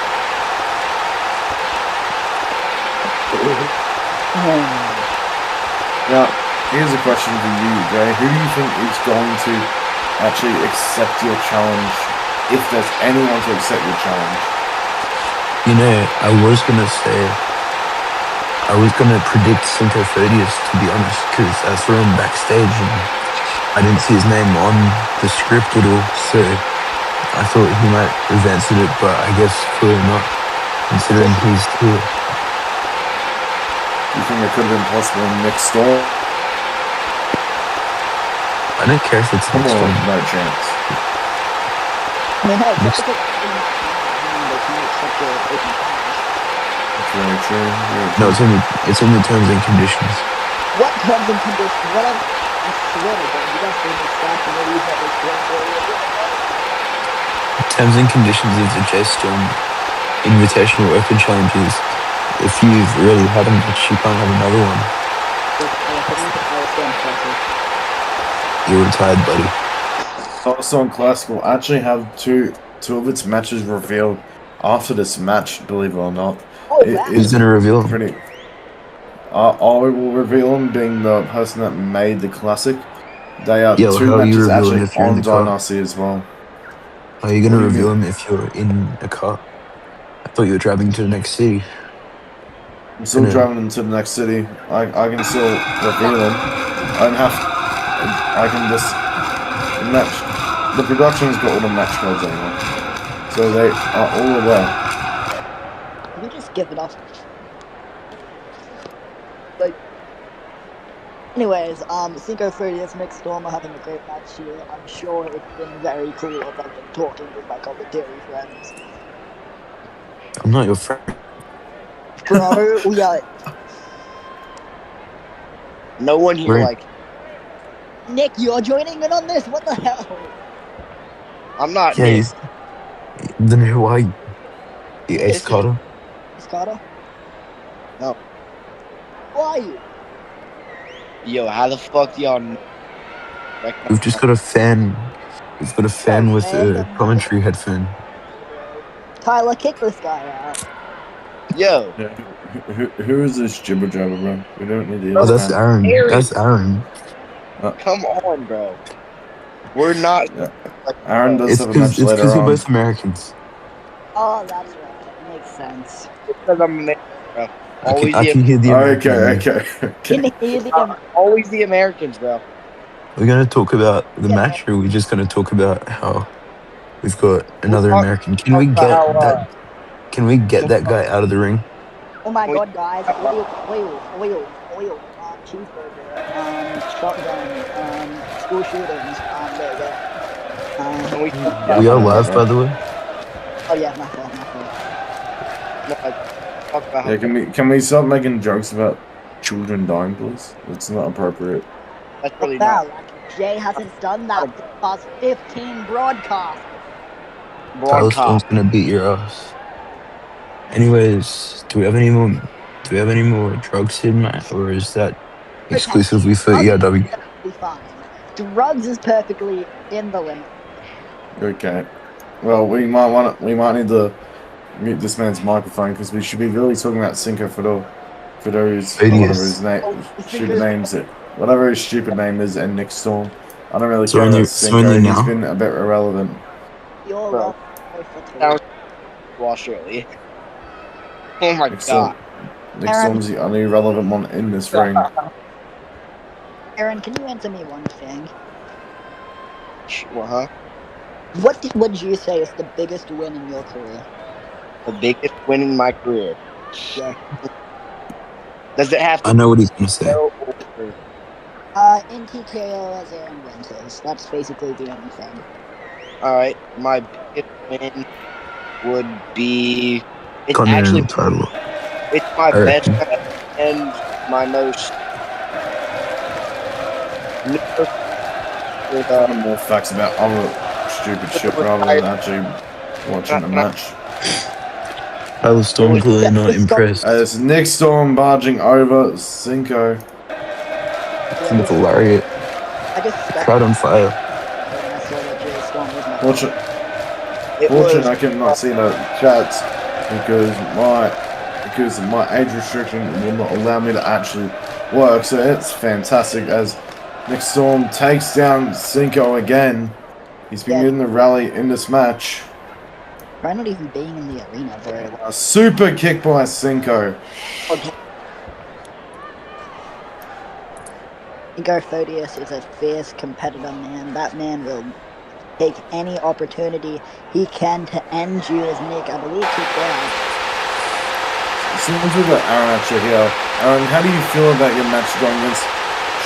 Now, here's a question for you, Jay. Who do you think is going to actually accept your challenge, if there's anyone to accept your challenge? You know, I was gonna predict Cinco Ferdius, to be honest, because I saw him backstage and I didn't see his name on the script at all, so I thought he might have answered it, but I guess clearly not, considering he's here. Do you think it could have been possible Nick Storm? I don't care if it's Come next on, one. no chance. I mean, hey, just Next- because it's three match now doesn't mean they can't accept your open challenge. It's very true. Very No, true. it's in the terms and conditions. What terms and conditions? Whatever. I swear to God, you guys gave me stats and all these that explain where you're doing it. Terms and conditions of the J Storm Invitational Open Challenges. If you've already had a match, you can't have another one. According to Power Storm Classic. You're retired, buddy. Song Classic will actually have two of its matches revealed after this match, believe it or not. Oh, It wow. Who's is gonna reveal them? pretty. I will reveal them being the person that made the classic. They are Yeah, well, two how are you matches revealing actually if you're in on the car? Dynasty as well. How are you What gonna do you reveal mean? them if you're in a car? I thought you were driving to the next city. I'm still Gonna- driving into the next city. I can still reveal them. I don't have. I can just match. The production's got all the match codes anyway, so they are all aware. Can we just give it up? Like, anyways, Cinco 30th, Nick Storm are having a great match here. I'm sure it's been very cool as I've been talking with my commentary friends. I'm not your friend. Bro, we are. No one here Right. like. Nick, you're joining in on this? What the hell? I'm not Yeah, Nick. then who are you? You Ace This is- Carter? Is Carter? No. Who are you? Yo, how the fuck do y'all know? We've just got a fan. We've got a fan with a random commentary headphone. Tyler, kick this guy out. Yo, Yeah, who is this jibber jabber, bro? We don't need to Oh, use that's that. Aaron. Aaron. That's Aaron. come on, bro. We're not. Yeah. Aaron does It's have a match because later we're on. both Americans. Oh, that's right. Makes sense. Because I'm American, bro. Always I the can hear the American. in you. Okay. Can hear the always the Americans, bro. We're gonna talk about the Yeah. match, or we're just gonna talk about how we've got another talk- American. Can we talk get about how, that? Can we get that guy out of the ring? Oh my Wait. God, guys! Oil, cheeseburger, shotgun, school shootings. There you go. Can we talk Yeah. about We are yeah, live, yeah. by the way. Oh yeah, my fault. talk about how Yeah, can we stop making jokes about children dying, please? It's not appropriate. that's really Wow, not like Jay hasn't done that for the past 15 broadcasts. Tyler Storm's broadcast. gonna beat your ass. Anyways, do we have any more drugs in, Matt, or is that exclusively for Drugs ERW? is perfectly fine. Drugs is perfectly in the limit. Okay. Well, we might need to mute this man's microphone because we should be really talking about Cinco Fido's Idiots. whatever his stupid name is, and Nick Storm. I don't really So care only- about so Cinco. only He's now? been a bit irrelevant. You're Bro. welcome. Australia. Oh my Nick Storm, god. Nick Aaron. Storm's the only relevant one in this ring. Aaron, can you answer me one thing? Huh? What would you say is the biggest win in your career? The biggest win in my career. Yeah. Does it have I to know what he's gonna say. go over? In TKO as Aaron Winters. That's basically the only thing. Alright, my biggest win would be. It's Continental actually title. it's my I best reckon. and my most. With More facts about other stupid shit rather than actually watching the match. Tyler Storm was- clearly not Stop. impressed. As Nick Storm barging over Cinco. With a lariat. I just stopped Crowd on fire. when I saw that Jay Storm was my Fortunate I was cannot see the chats because my age restriction will not allow me to actually work. So it's fantastic as Nick Storm takes down Cinco again. He's been Yeah. getting the rally in this match. Try not even being in the arena very well. A super kick by Cinco. Igor Thodius is a fierce competitor, man. That man will take any opportunity he can to end you as Nick, I believe, kicked out. Since we've got Aaron actually here, Aaron, how do you feel about your match going against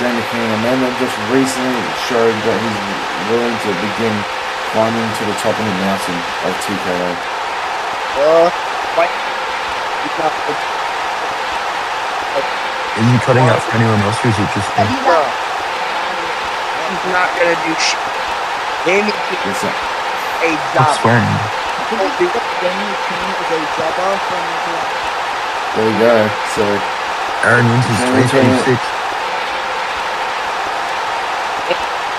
Jamie King, a man that just recently showed that he's willing to begin climbing to the top of the mountain of TKO. What? He's not. Is he cutting out for anyone else, or is it just me? He's Bro, not. he's not gonna do shit. Jamie King Yes, sir. a Stop job. swearing. Did you think that Jamie King is a jobber from the There you go. So, Aaron wins his Jamie King. 2026.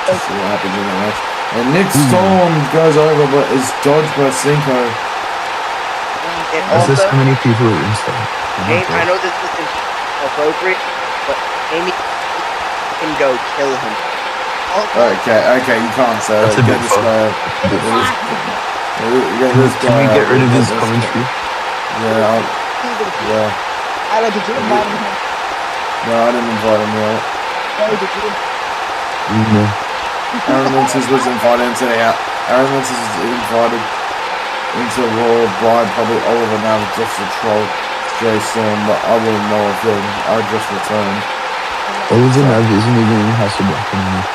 Let's see what happens in the match. And Nick Storm goes over, but is dodged by Cinco. And There's just also, so many people at ringside. Oh my Jamie, I God. know this isn't appropriate, but Jamie can go kill him. Okay, you can't say That's that. a Get bit this far. guy. Get this Can guy we get out. rid of his This guy. commentary? Yeah, yeah. Tyler, did you invite him here? No, I didn't invite him yet. Hey, did you? No. Aaron Winters was invited into the house. Aaron Winters was invited into Raw by probably Oliver now just to troll Jay Storm, but I wouldn't know of him. I just returned. Oliver Nav isn't even in House of Black anymore.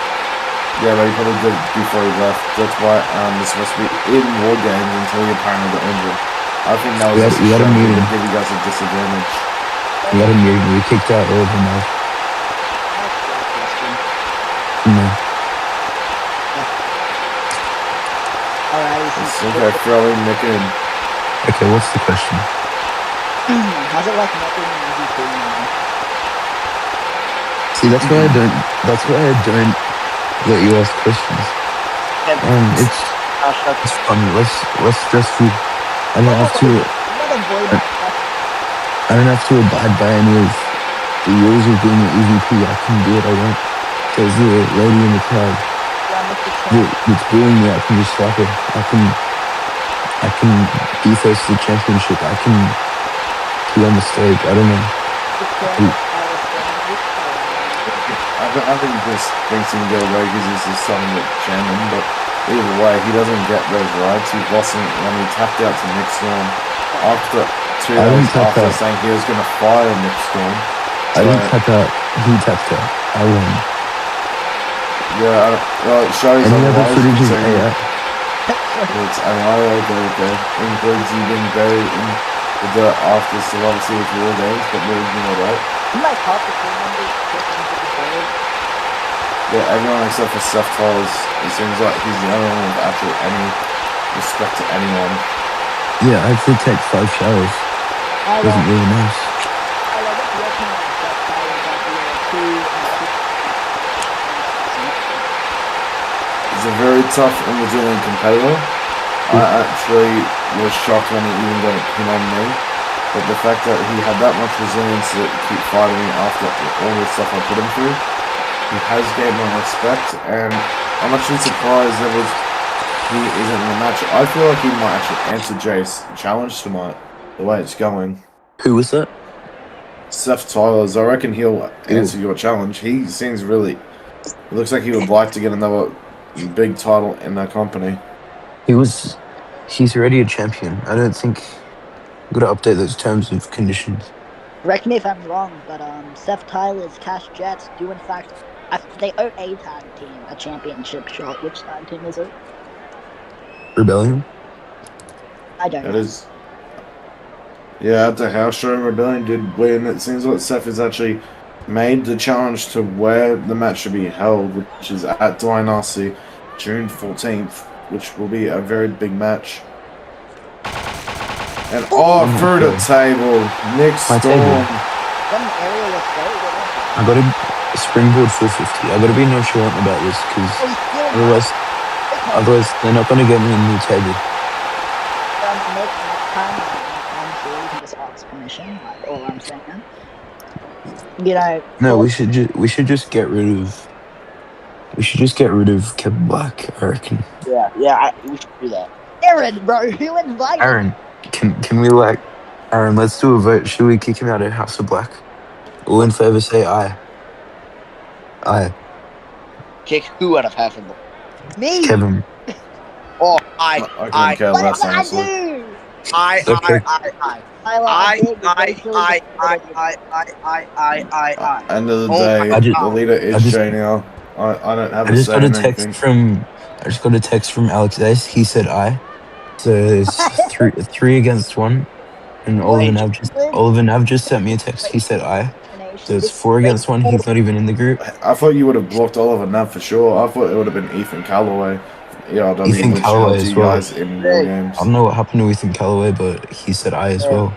Yeah, but he probably did before he left. That's why he's supposed to be in War Games until he apparently got injured. I think that was We had a strategy meeting. to give you guys a disadvantage. We had a meeting. We kicked out Oliver Nav. No. Alright, Cinco throwing Nick in. Okay, what's the question? how's it like not being an MVP anymore? See, that's why I don't let you ask questions. It's fun, less stressful. I don't have to abide by any of the rules of being an EVP. I can do what I want. There's a lady in the crowd that's booing me. I can just slap her. I can deface the championship. I can be on the stage. I don't know. I think he just thinks he can get away because he's the son of the chairman, but either way, he doesn't get those rights. He lost them when he tapped out to Nick Storm after 2 days after saying he was going to fire Nick Storm. I didn't tap out. He tapped out. I won. Yeah, well, it shows any other otherwise. footage is Considering AI. it's AI, okay. Includes you being buried in the dirt after Survivor Series War Games, but we'll ignore that. You might pop the team members just into the grave. Yeah, everyone except for Seth Rollins, it seems like he's the only one with actually any respect to anyone. Yeah, I have to take 5 showers. Wasn't really nice. I love it. Your opinion on Seth Rollins after your 2 He's a very tough and resilient competitor. I actually was shocked when he even got a pin on me. But the fact that he had that much resilience to keep fighting me after all the stuff I put him through, he has gained my respect, and I'm actually surprised he isn't in the match. I feel like he might actually answer Jay's challenge tonight, the way it's going. Who was that? Seth Tyler's. I reckon he'll answer your challenge. He seems really... It looks like he would like to get another big title in that company. He's already a champion. I don't think... I've got to update those terms and conditions. Correct me if I'm wrong, but Seth Tyler's Cash Jets do in fact... they owe a tag team a championship shot. Which tag team is it? Rebellion? I don't know. It is... Yeah, at the house show, Rebellion did win. It seems like Seth has actually made the challenge to where the match should be held, which is at Dynasty, June 14th, which will be a very big match. And through the table, Nick Storm. I got a springboard 450. I got to be nonchalant about this because otherwise they're not going to get me a new table. Next time, I'm sure you can just ask permission. Like all I'm saying. You know. No, we should just get rid of. We should just get rid of Kevin Black. I reckon. Yeah, we should do that. Aaron, bro, you invited. Aaron, can we Aaron? Let's do a vote. Should we kick him out of House of Black? All in favor, say aye. Aye. Kick who out of House of Black? Me. Kevin. Oh, I couldn't care less, honestly. Okay. End of the Oh my day, I just, the leader is I just, Jay now. I don't have I a just say got a in text anything. from, I just got a text from Alex Ace. He said I. So it's three against one. And Wait, Oliver Nav just sent me a text. He said I. So it's 4 wait, against one. He's not even in the group. I thought you would have blocked Oliver Nav for sure. I thought it would have been Ethan Callaway, ERW, Ethan which Callaway helped as you well. guys in war Jay, I games. don't know what happened to Ethan Callaway, but he said I as well.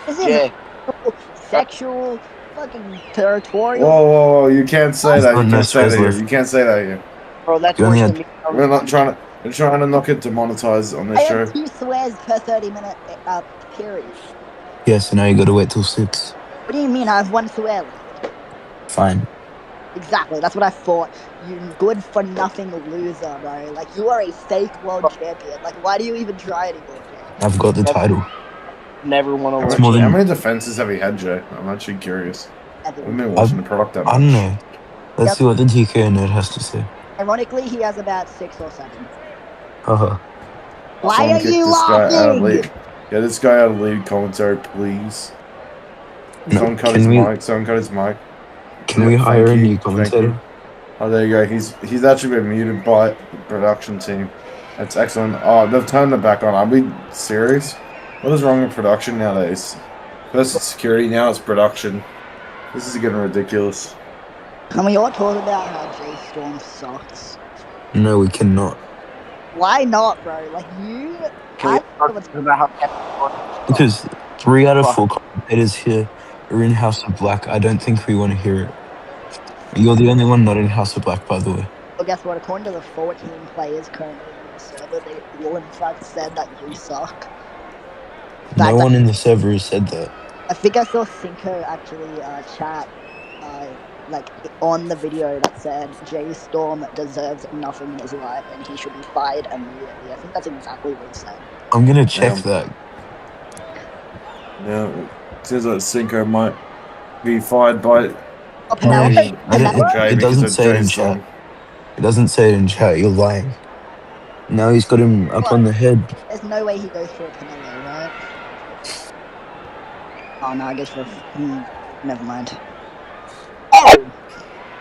This is Jay, sexual, fucking territorial. Whoa, you can't say that. Oh, You no can't say swears that here. left. You can't say that here. bro, that's You only worse had than me. We're trying to knock it to monetize on I this had show. 2 swears per 30-minute period. Yeah, so now you got to wait till 6. What do you mean? I have 1 swear left. Fine. Exactly, that's what I thought. You good for nothing loser, bro. Like, you are a fake world champion. Like, why do you even try anymore, Jay? I've got the title. Never won a How It's world more many, how than many defenses have you had, Jay? I'm actually curious. I haven't been I've, watching the product that I don't much. know. Let's see what the TKO nerd has to say. Ironically, he has about 6 or 7. Haha. Why Someone are kick you this guy out of laughing? lead. Get this guy out of lead commentary, please. No, Someone cut his mic. Someone cut his mic. can we hire a new commentator? Oh, there you go. He's actually been muted by the production team. That's excellent. Oh, they've turned it back on. Are we serious? What is wrong with production nowadays? First it's security, now it's production. This is getting ridiculous. Can we all talk about how Jay Storm sucks? No, we cannot. Why not, bro? Like, you... Can we I talk what's about how Because 3 out of 4 commentators here are in House of Black. I don't think we want to hear it. You're the only one not in House of Black, by the way. Well, guess what? According to the 14 players currently in the server, they all in fact said that you suck. In No fact, one in the server has said that. I think I saw Cinco actually chat like on the video that said Jay Storm deserves nothing in his life and he should be fired immediately. I think that's exactly what he said. I'm going to check that. Yeah, it says that Cinco might be fired by Oh, No, Penelope? it doesn't say it in chat. It doesn't say it in chat. You're lying. Now he's got him up on the head. There's no way he goes for a Canelo, right? Oh no, I guess for never mind. Oh,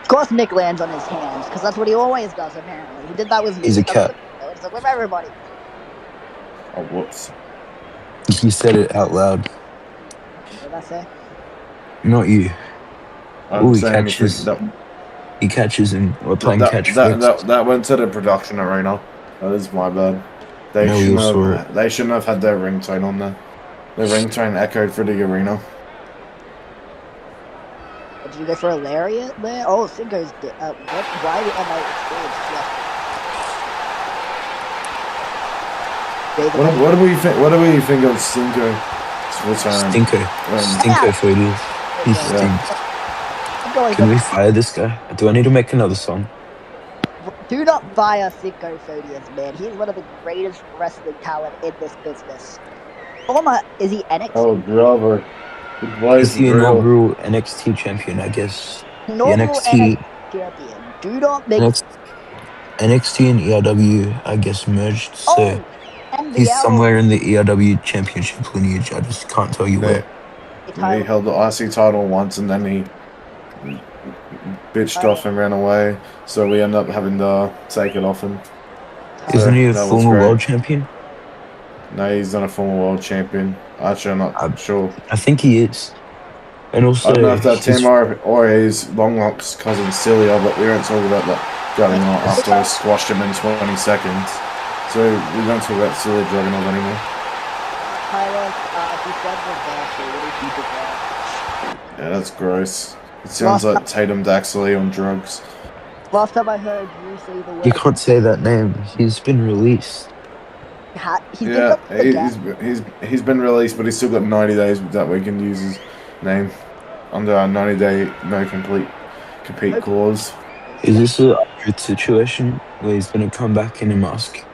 of course Nick lands on his hands because that's what he always does. Apparently, he did that with me. He's a cat. It's like with everybody. Oh, whoops. He said it out loud. What did I say? Not you. I Oh, didn't he say catches. anything. He catches him. We're playing catch That flicks. went to the production arena. That is my bad. They No, we all saw it. They shouldn't have had their ringtone on there. The ringtone echoed for the arena. Did you go for a lariat there? Oh, Cinco's what? Why am I experienced? What do we think? What do we think of Cinco? Stinko photos. He stinks. Can we fire this guy? Do I need to make another song? Do not fire Cinco Photius, man. He's one of the greatest wrestling talent in this business. Is he NXT? Oh, Driver. He's the inaugural NXT champion, I guess. Normal NXT champion. Do not make NXT and ERW, I guess, merged. So NBL. he's somewhere in the ERW championship lineage. I just can't tell you where. He held the IC title once and then he bitched off and ran away. So we end up having to take it off him. Isn't he a that was former great. world champion? No, he's not a former world champion. Actually, I'm not sure. I think he is. And also, I don't know if that's him or his long lost cousin Celia, but we won't talk about that going on after I squashed him in 20 seconds. So we don't talk about Celia Dragunov anymore. Tyler, if you said reversal, what do you think of that? Yeah, that's gross. It sounds like Tatum Daxley on drugs. Last time I heard you say the word. You can't say that name. He's been released. He's been released, but he's still got 90 days that we can use his name under our 90-day no compete clause. Is this a good situation where he's going to come back in a mask?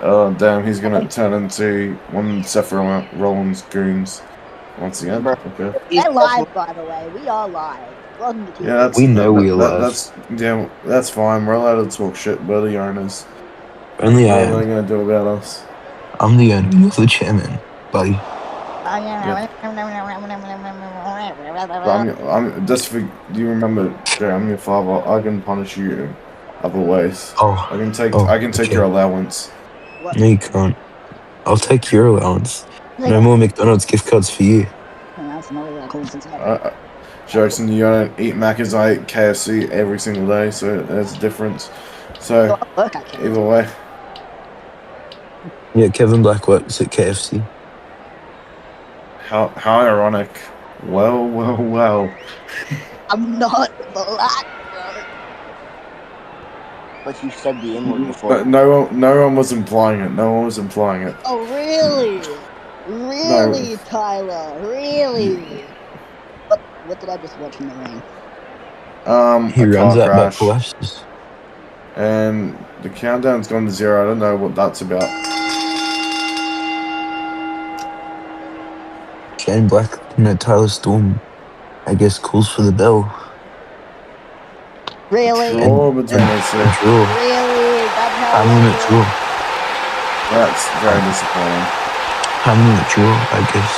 Oh damn, he's gonna turn into one of Seth Rollins' goons once again. Okay. We're live, by the way. We are live. Welcome to TV. Yeah, we know we are live. That's fine. We're allowed to talk shit about the owners. Only I What are they am. gonna do about us? I'm the owner. You're the chairman, buddy. But I'm just for you remember, Jay, I'm your father. I can punish you other ways. Oh. I can take Okay. your allowance. No, you can't. I'll take your allowance. No more McDonald's gift cards for you. That's another coincidence. Jackson, you don't eat Macca's, I eat KFC every single day, so there's a difference. So either way. Yeah, Kevin Black works at KFC. How ironic. Well. I'm not black, bro. But you said the N-word before. But no one was implying it. No one was implying it. Oh, really? Really, No. Tyler? Really? What did I just watch in the rain? He A runs car out but crash. collapses. And the countdown's gone to 0. I don't know what that's about. Shane Black, Tyler Storm, I guess, calls for the bell. Really? Draw between those two. Draw. Really? That's how Time limit draw. That's very disappointing. Time limit draw, I guess.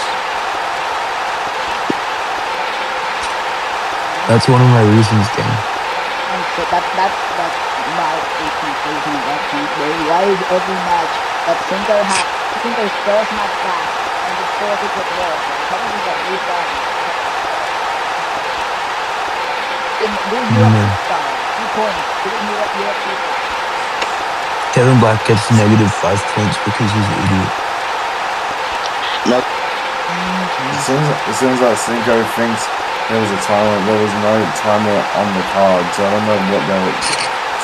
That's one of my reasons, gang. And so that's my 18th reason at that point. Why is every match that Cinco's first match back and the fourth is with Raw? Probably just like restart. In this UFC style, 2 points. Giving you UFC style. Kevin Black gets -5 points because he's an idiot. No. It seems like Cinco thinks there was a timer. There was no timer on the card, so I don't know what they were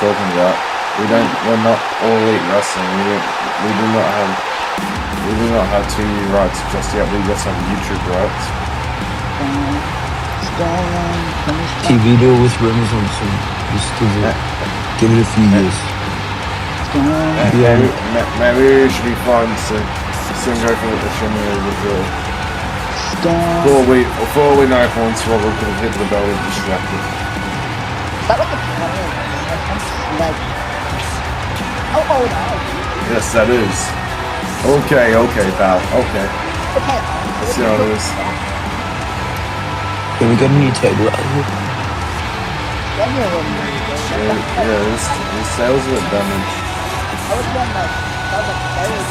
talking about. We're not all elite wrestling. We do not have TV rights just yet. We just have YouTube rights. TV deal with Amazon soon. Just give it a few years. Maybe it should be fun to Cinco for the shimmy over the Before we know Hornswoggle could have hit the bell and distracted. Is that like a plan? Like, oh no. Yes, that is. Okay, pal. Okay. Okay. Let's see how it is. Can we get a new table out here? Yeah, this sales are damaged. I was one that was like very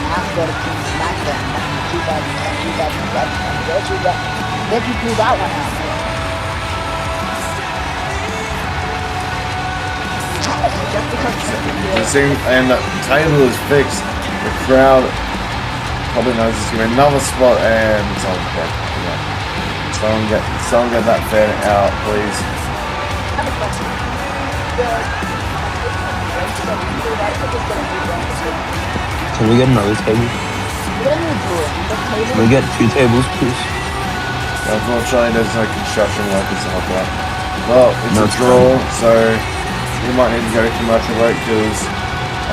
after the Team SmackDown back in 2010, 2011. Where'd you do that one at? Just because And the table is fixed. The crowd probably knows it's going to be another spot, and it's on the back. Someone get that fan out, please. Can we get another table? Can we get 2 tables, please? Unfortunately, there's no construction workers to help out. Well, it's No, a draw, so we might need to go to commercial break because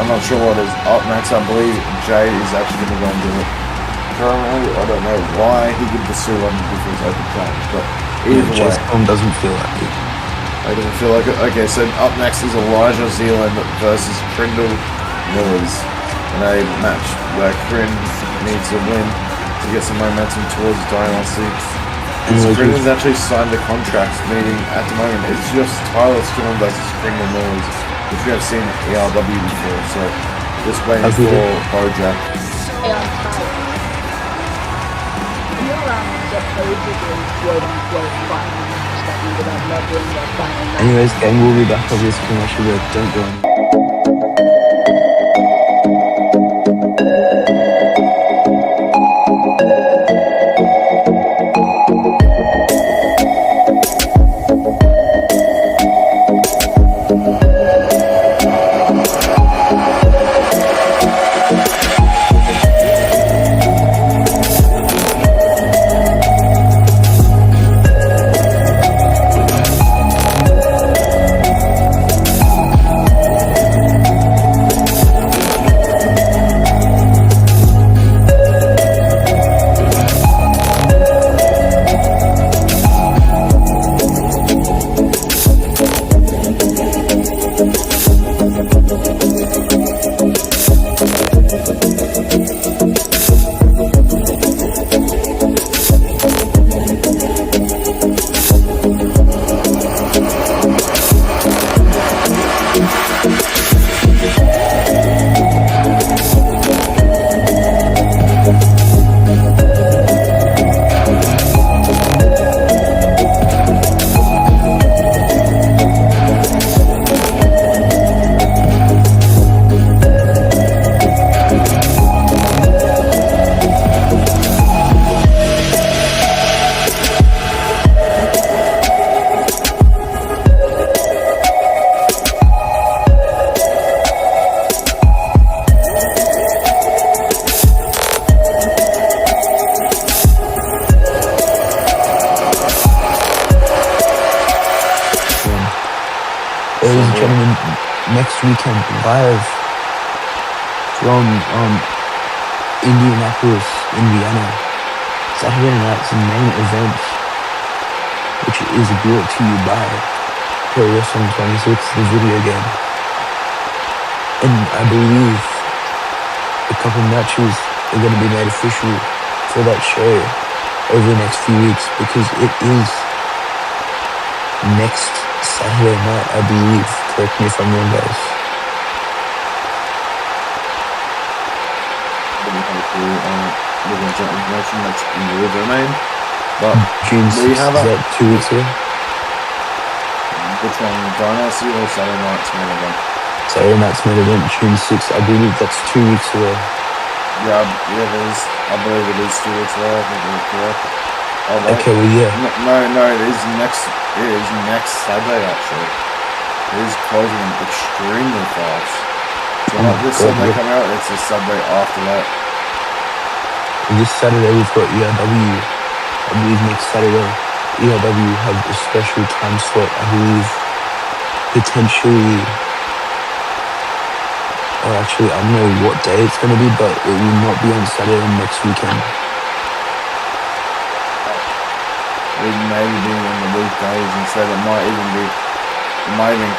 I'm not sure what is up next. I believe Jay is actually going to go and do it. Currently, I don't know why he did the Sue one before his open challenge, but either way. Storm doesn't feel like it. I didn't feel like it. Okay, so up next is Elijah Zealand versus Crindle Millers in a match where Crin needs to win to get some momentum towards Dynasty. Crindle's actually signed a contract, meaning at the moment it's just Tyler Storm versus Crindle Millers, which we have seen ERW before, so just waiting for Bojack. Anyways, gang, we'll be back after this commercial break. Don't go anywhere. gentlemen, next weekend live from Indianapolis, Indiana. Saturday night's main event, which is brought to you by Pro Wrestling 26, the video game. And I believe a couple matches are going to be made official for that show over the next few weeks, because it is next Saturday night, I believe. Correct me if I'm wrong, guys. We're going to get information that's in your domain. But June 6th, is that 2 weeks ago? Which one? Dynasty or Saturday night's main event? Saturday night's main event, June 6th. I believe that's 2 weeks away. Yeah, it is. I believe it is 2 weeks away. I think you're correct. Oh, wait. Okay, well, yeah. No, it is next Saturday, actually. It is closing extremely fast. So not this Sunday coming out, it's the Sunday after that. This Saturday we've got ERW. I believe next Saturday ERW have a special time slot. I believe potentially, or actually I don't know what day it's going to be, but it will not be on Saturday next weekend. It may be on the weekdays instead. It might even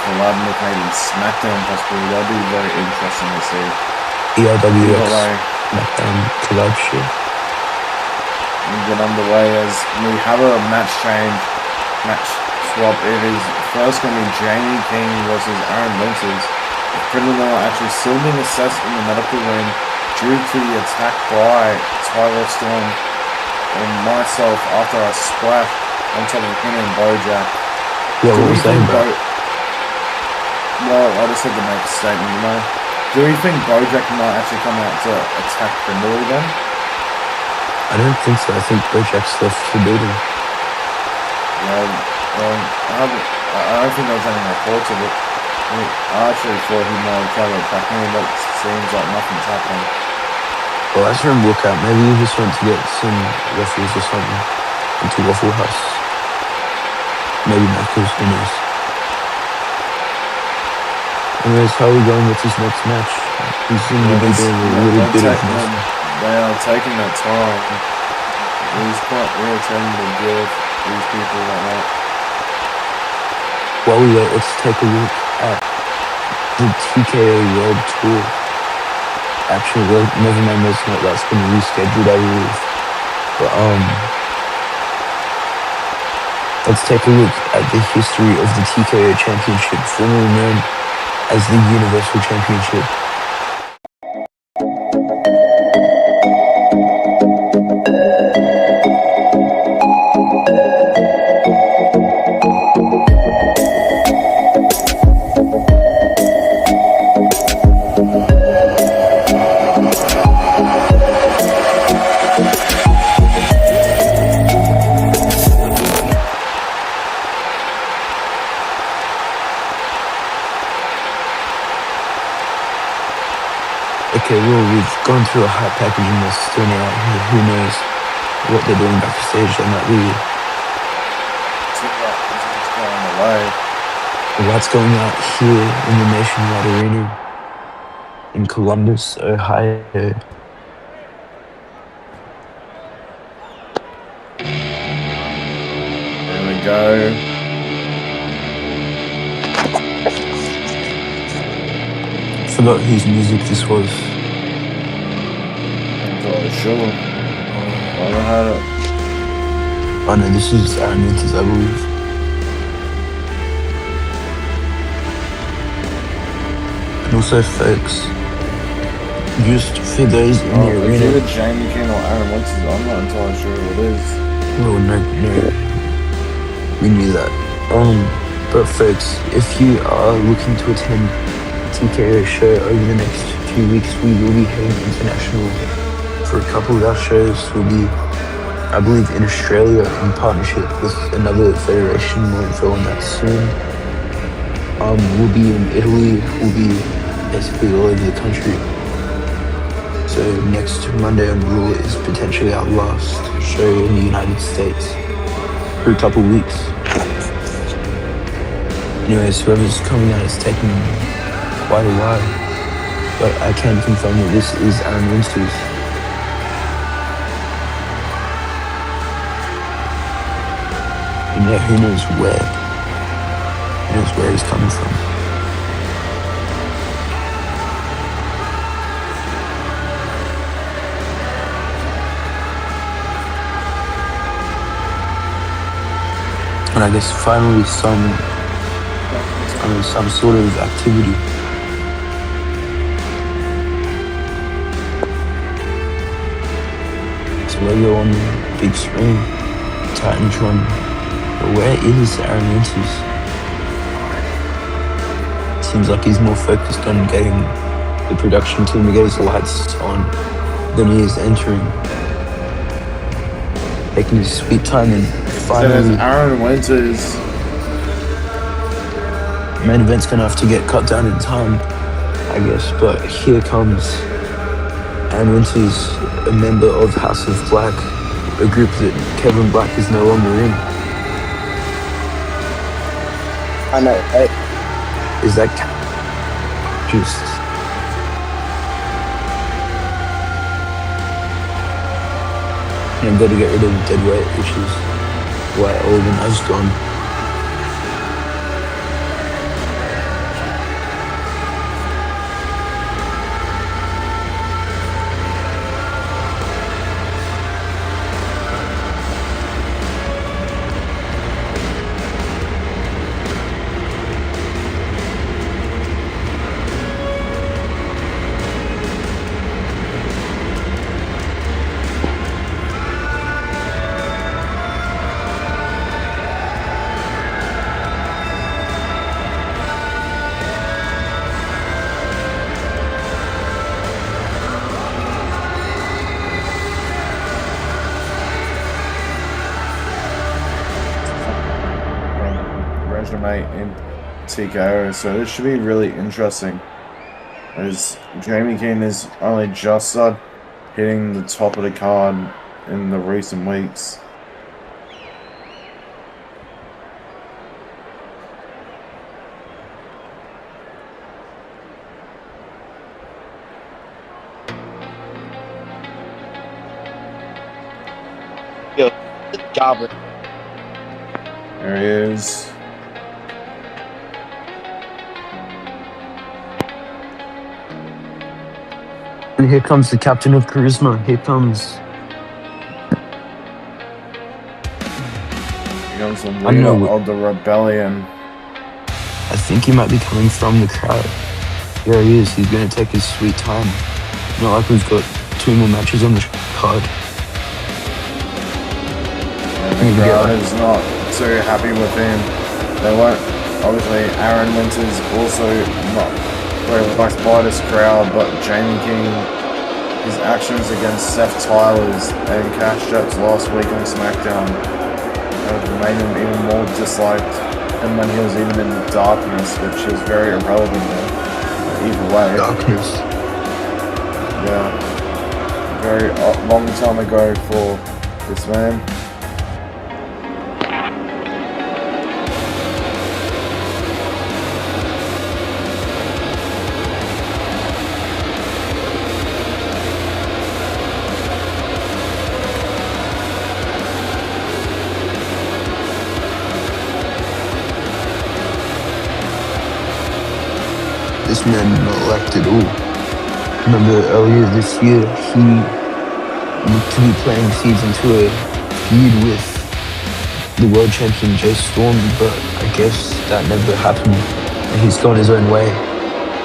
collab with maybe SmackDown possibly. That'd be very interesting to see. ERWX SmackDown collab shit. We get underway as we have a match swap. It is first going to be Jamie King versus Aaron Winters. The criminal actually still being assessed in the medical room due to the attack by Tyler Storm and myself after I splat on top of him and Bojack. Yeah, what was that about? Well, I just had to make a statement, you know. Do you think Bojack might actually come out to attack Brindley then? I don't think so. I think Bojack's left the building. Yeah, I don't think there was any reports of it. I actually thought he might try to attack me, but it seems like nothing's happening. Well, that's from Lookout. Maybe you just went to get some waffles or something into Waffle House. Maybe Macca's, who knows. Anyways, how are we going with this next match? We seem to be doing a little bit of this. They are taking their time. It is quite irritating to deal with these people like that. While we wait, let's take a look at the TKO World Tour. Actually, never mind, that's been rescheduled, I believe. But, let's take a look at the history of the TKO Championship, formerly known as the Universal Championship. Okay, well, we've gone through a hot package and they're still not out here. Who knows what they're doing backstage? They might be... What's going on here in the Nationwide Arena in Columbus, Ohio. There we go. Forgot whose music this was. Sure. I don't have it. Oh no, this is Aaron Winters, I believe. And also, folks, just for those in the arena. Either Jamie King or Aaron Winters, I'm not entirely sure who it is. Well, no, we knew that. But folks, if you are looking to attend TKO show over the next few weeks, we will be heading international for a couple of our shows. We'll be, I believe, in Australia in partnership with another federation. More info on that soon. We'll be in Italy. We'll be basically all over the country. So next Monday on Raw is potentially our last show in the United States for a couple of weeks. Anyways, whoever's coming out is taking quite a while. But I can confirm that this is Aaron Winsters. And yeah, who knows where? Who knows where he's coming from? And I guess finally some sort of activity. It's a logo on the big screen, Titantron. But where is Aaron Winters? Seems like he's more focused on getting the production team to get his lights on than he is entering. Taking his sweet time and finally... Aaron Winters. Main event's gonna have to get cut down in time, I guess, but here comes Aaron Winters, a member of House of Black, a group that Kevin Black is no longer in. I know, right? Is that just... I've got to get rid of the dead weight, which is why Oregon has gone. In TKO, so this should be really interesting, as Jamie King has only just started hitting the top of the card in the recent weeks. Yo, good job. There he is. And here comes the captain of charisma. Here comes... Here comes the leader of the rebellion. I think he might be coming from the crowd. Here he is. He's going to take his sweet time. Not like we've got 2 more matches on the card. And the crowd is not too happy with him. They won't. Obviously, Aaron Winters also not very liked by this crowd, but Jamie King, his actions against Seth Tyler's and Cash Jets last week on SmackDown have made him even more disliked than when he was even in the darkness, which is very irrelevant there. Either way. Darkness. Yeah. Very long time ago for this man. This man not liked at all. Remember earlier this year, he looked to be planting seeds into a feud with the world champion Jay Storm, but I guess that never happened, and he's gone his own way.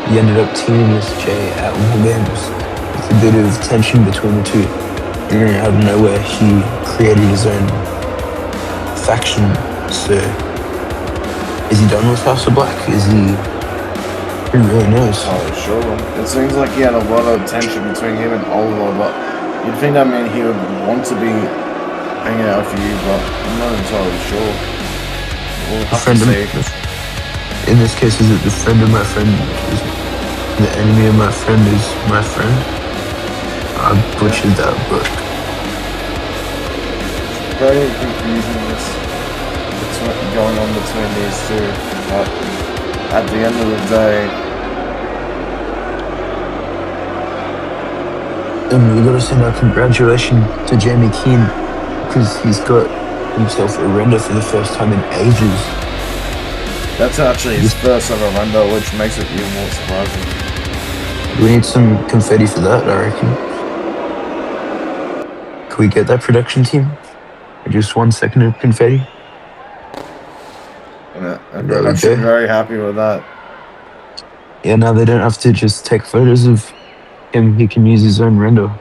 He ended up teaming with Jay at War Games, with a bit of tension between the two. And then out of nowhere, he created his own faction. So, is he done with House of Black? Is he... Who really knows? Oh, sure. It seems like he had a lot of tension between him and Oliver, but you'd think that meant he would want to be hanging out with you, but I'm not entirely sure. We'll have to see. In this case, is it the friend of my friend is the enemy of my friend is my friend? I butchered that, but... Very confusing this going on between these two. But at the end of the day, And we got to send our congratulations to Jamie Keane because he's got himself a render for the first time in ages. that's actually his first ever render, which makes it even more surprising. We need some confetti for that, I reckon. Can we get that production team? Just 1 second of confetti? And There we production go. very happy with that. Yeah, now they don't have to just take photos of him. He can use his own render.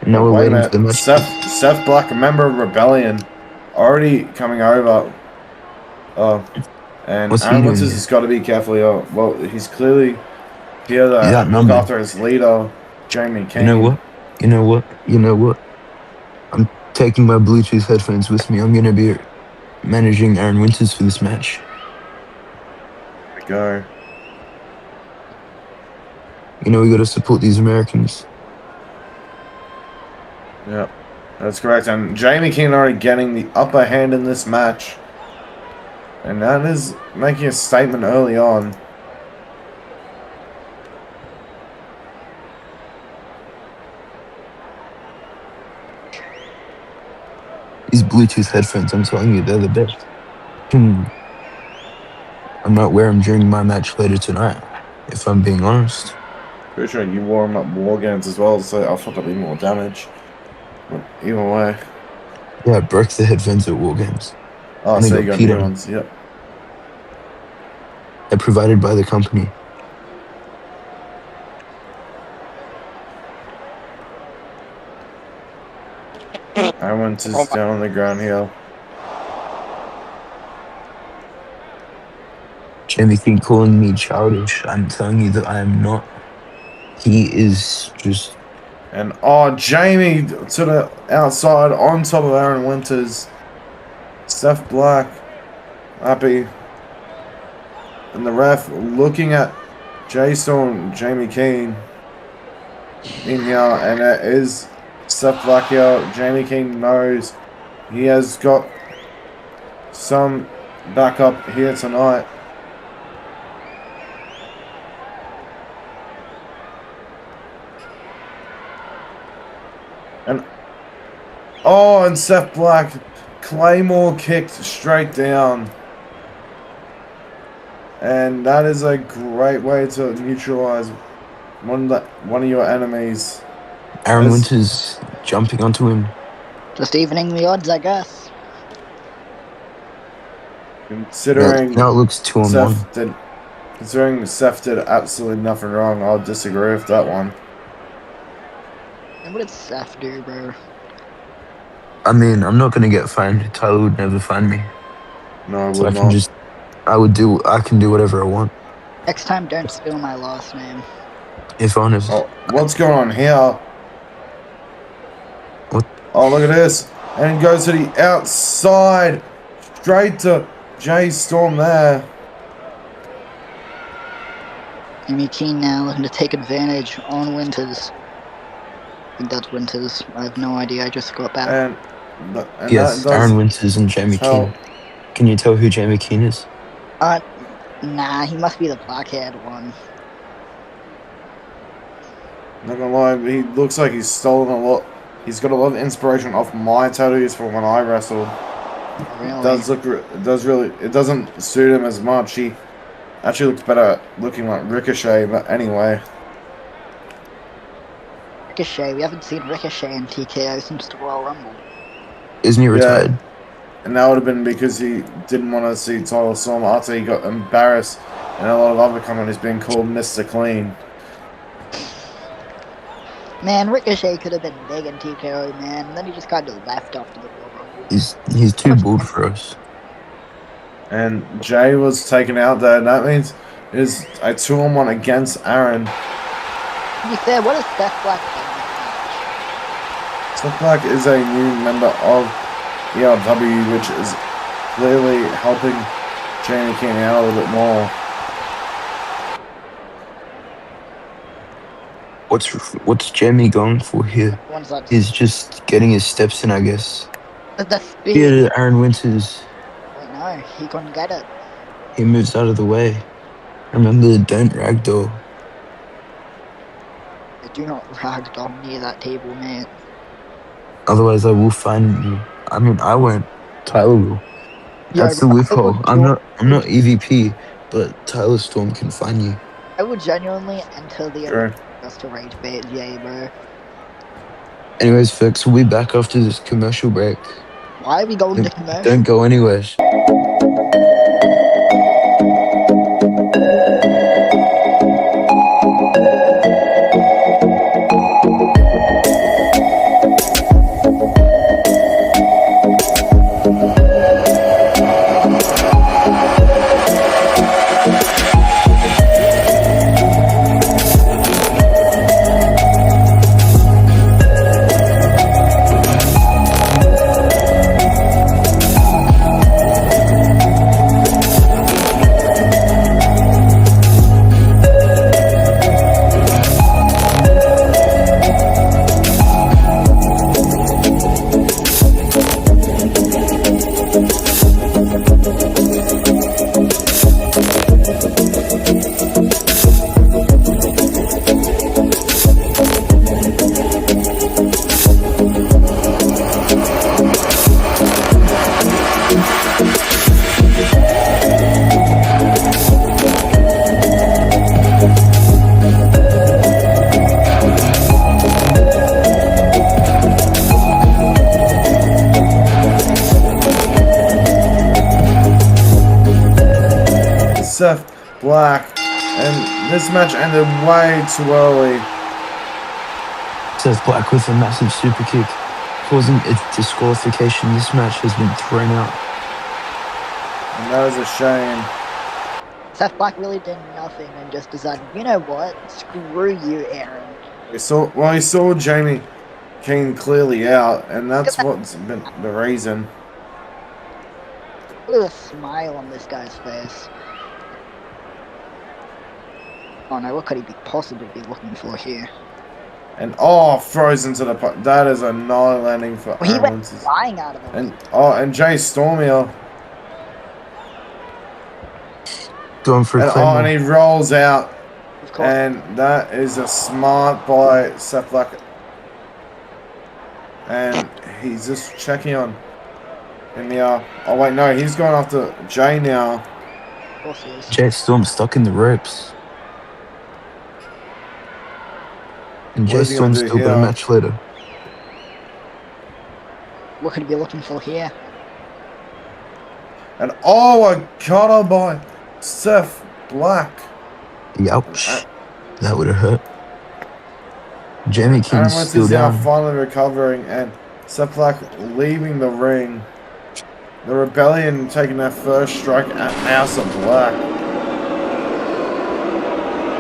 And now But we're wait a waiting for the minute, match. Seth Black, a member of Rebellion, already coming over. Oh, and What's he Aaron doing Winters here? has got to be careful here. Well, he's clearly here He's to look outnumbered. after his leader, Jamie You know Keane. what? You know what? You know what? I'm taking my Bluetooth headphones with me. I'm going to be managing Aaron Winters for this match. There we go. You know, we got to support these Americans. Yep, that's correct. And Jamie Keane already getting the upper hand in this match. And that is making a statement early on. These Bluetooth headphones, I'm telling you, they're the best. I might wear them during my match later tonight, if I'm being honest. Pretty sure you wore him up War Games as well, so I thought there'd be more damage. But either way. Yeah, I broke the headphones at War Games. Oh, And they so you got got peed new on. ones, yep. They're provided by the company. I went to down on the ground here. Jamie King calling me childish. I'm telling you that I am not. He is just. And Jamie to the outside on top of Aaron Winters. Steph Black happy. And the ref looking at Jay Storm, Jamie Keane in here, and it is Steph Black here. Jamie Keane knows he has got some backup here tonight. And Seth Black, Claymore kicked straight down. And that is a great way to neutralize one of your enemies. Aaron Winters jumping onto him. Just evening the odds, I guess. Considering now it looks 2-on-1. Considering Seth did absolutely nothing wrong, I'll disagree with that one. And what did Seth do, bro? I mean, I'm not gonna get fined. Tyler would never find me. No, I So will I can not. I can do whatever I want. Next time, don't spill my last name. If honest. Oh, what's going on here? What? Oh, look at this. And goes to the outside. Straight to Jay Storm there. Jamie Keane now looking to take advantage on Winters. I think that's Winters. I have no idea. I just got back. And Yes, Aaron Winters and Jamie Keane. Can you tell who Jamie Keane is? Nah, he must be the black-haired one. Not gonna lie, he looks like he's stolen a lot. He's got a lot of inspiration off my tattoos from when I wrestled. Really? It doesn't suit him as much. He actually looks better looking like Ricochet, but anyway. Ricochet, we haven't seen Ricochet in TKO since the Royal Rumble. Isn't he retired? Yeah. And that would have been because he didn't want to see Tyler Storm after he got embarrassed and a lot of other companies being called Mr. Clean. Man, Ricochet could have been big in TKO, man. And then he just kind of left after the Royal Rumble. He's too bald for us. And Jay was taken out there, and that means it's a 2-on-1 against Aaron. To be fair, what is Seth Black in this match? Seth Black is a new member of ERW, which is clearly helping Jamie Keane out a little bit more. What's Jamie going for here? He's just getting his steps in, I guess. The speed. Here to Aaron Winters. Wait, no, No, he couldn't get it. He moves out of the way. Remember, don't ragdoll. Do not ragdoll near that table, mate. Otherwise, I will find you. I mean, I won't. Tyler will. Yeah, That's the I would loophole. I'm not EVP, but Tyler Storm can find you. I would genuinely enter the Sure. arena just to rage bait Jay, bro. Anyways, folks, we'll be back after this commercial break. Why are we going to commercial? Don't go anywhere. Seth Black, and this match ended way too early. Seth Black with a massive super kick, causing a disqualification. This match has been thrown out. And that is a shame. Seth Black really did nothing and just decided, you know what? Screw you, Aaron. He saw Jamie King clearly out, and that's what's been the reason. Look at the smile on this guy's face. Oh no, what could he possibly be looking for here? And throws into the puck. That is a no landing for Well, he Aaron. went flying out of it. And Jay Stormier. Going for a claymore. And he rolls out. Of course. And that is a smart by Seth Black. And he's just checking on in the oh wait, no, he's going after Jay now. Of course he is. Jay Storm stuck in the ropes. And Jay What is he gonna Storm's do still got a here? match later. What could he be looking for here? And a cutter by Seth Black. Ouch. That would have hurt. Jamie Aaron King's Wentz still is now down. finally recovering, and Seth Black leaving the ring. The Rebellion taking their first strike at House of Black.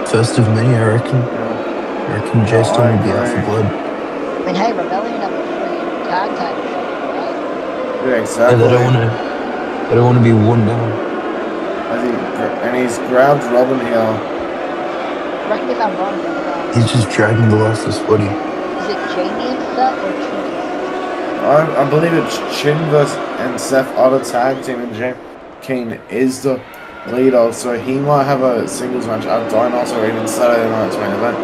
First of many, I reckon. Yeah. I reckon Jay Storm will be out for agree. blood. I mean, hey, Rebellion have a free tag title shot, right? Yeah, Yeah, exactly. they don't want to be worn down. And he's grabbed Robin here. Correct me if I'm wrong, but He's just dragging the lifeless body. is it Jamie and Seth or Chin? I believe it's Chin and Seth are the tag team, and Jay King is the leader, so he might have a singles match at Dinosaur or even Saturday night's main event.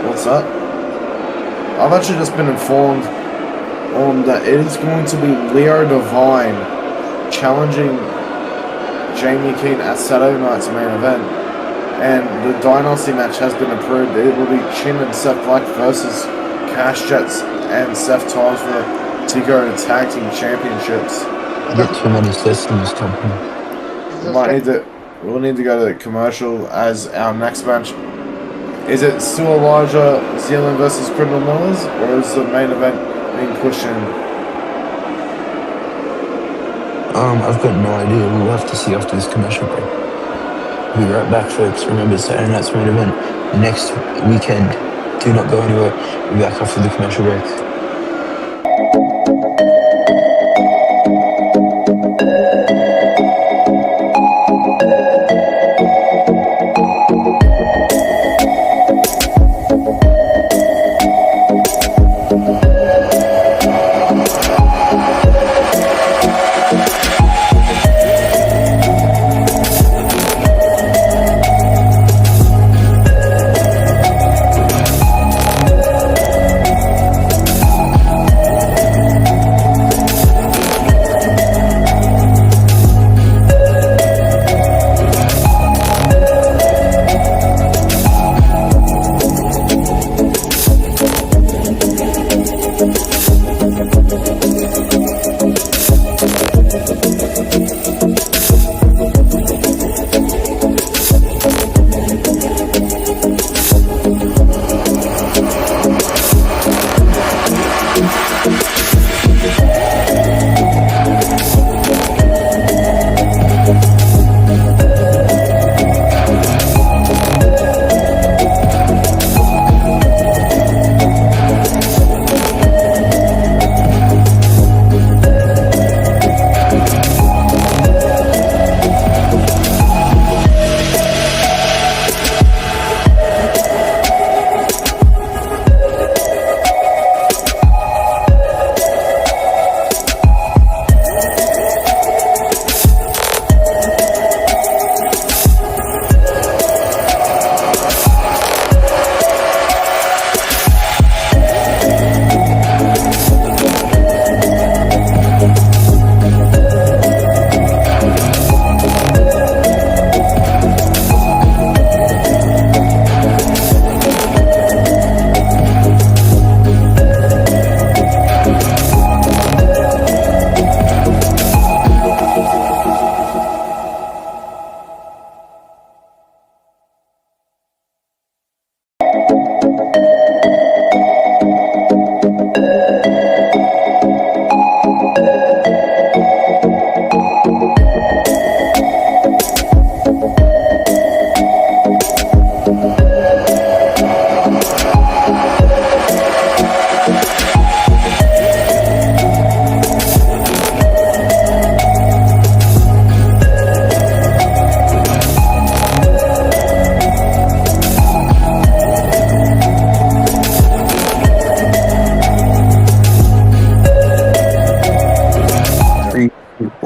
What's that? I've actually just been informed that it is going to be Leo Divine challenging Jamie Keane at Saturday night's main event, and the Dynasty match has been approved. It will be Chin and Seth Black versus Cash Jets and Seth Times for the TKO Tag Team Championships. I've got too many sets in this company. We'll need to go to the commercial as our next match. Is it still Elijah Zealand versus Criminal Millers, or is the main event being pushed in? I've got no idea. We'll have to see after this commercial break. We'll be right back, folks. Remember, Saturday night's main event next weekend. Do not go anywhere. We'll be back after the commercial break.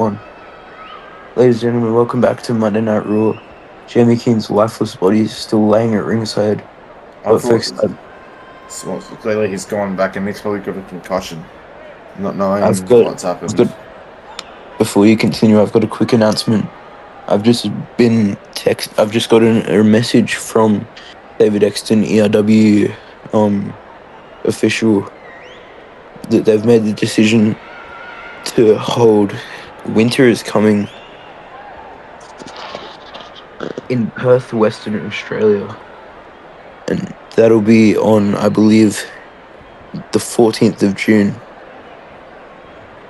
one. Ladies and gentlemen, welcome back to Monday Night Raw. Jamie King's lifeless body is still laying at ringside. I But thought folks, so clearly he's gone back and he's probably got a concussion, not knowing I've got, what's happened. before you continue, I've got a quick announcement. I've just got a message from David Exton, ERW official, that they've made the decision to hold Winter is Coming in Perth, Western Australia. And that'll be on, I believe, the 14th of June.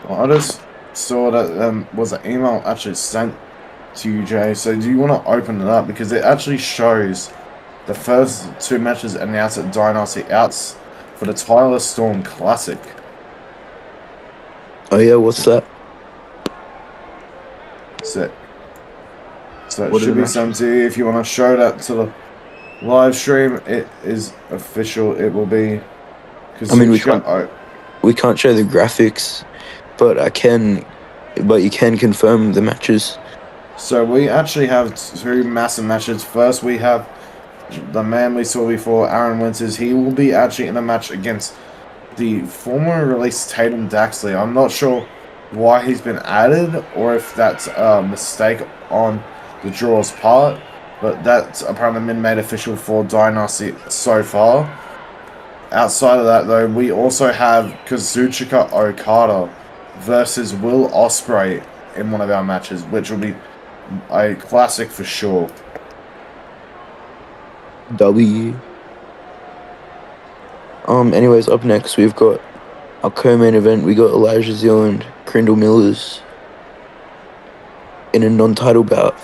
Well, I just saw that was an email actually sent to you, Jay. So do you want to open it up, because it actually shows the first two matches announced at Dynasty Outs for the Tyler Storm Classic. Oh yeah, what's that? So it What are should the be sent to you. If you want to show that to the live stream, it is official. It will be. I mean, we can't show the graphics, but you can confirm the matches. So we actually have two massive matches. First, we have the man we saw before, Aaron Winters. He will be actually in a match against the former released Tatum Daxley. I'm not sure why he's been added, or if that's a mistake on the draw's part, but that's apparently been made official for Dynasty so far. Outside of that, though, we also have Kazuchika Okada versus Will Ospreay in one of our matches, which will be a classic for sure. Anyways, up next we've got our co-main event. We got Elijah Zealand, Crandall Millers in a non-title bout.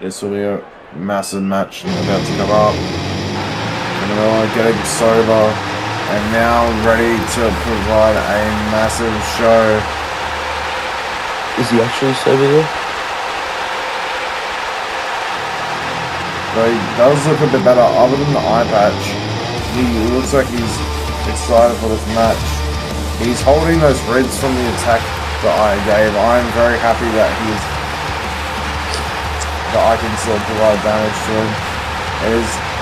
This will be a massive match about to come up. Miller getting sober and now ready to provide a massive show. Is he actually sober there? But he does look a bit better. Other than the eye patch, he looks like he's excited for this match. He's holding those reds from the attack that I gave. I'm very happy that I can still provide damage to him.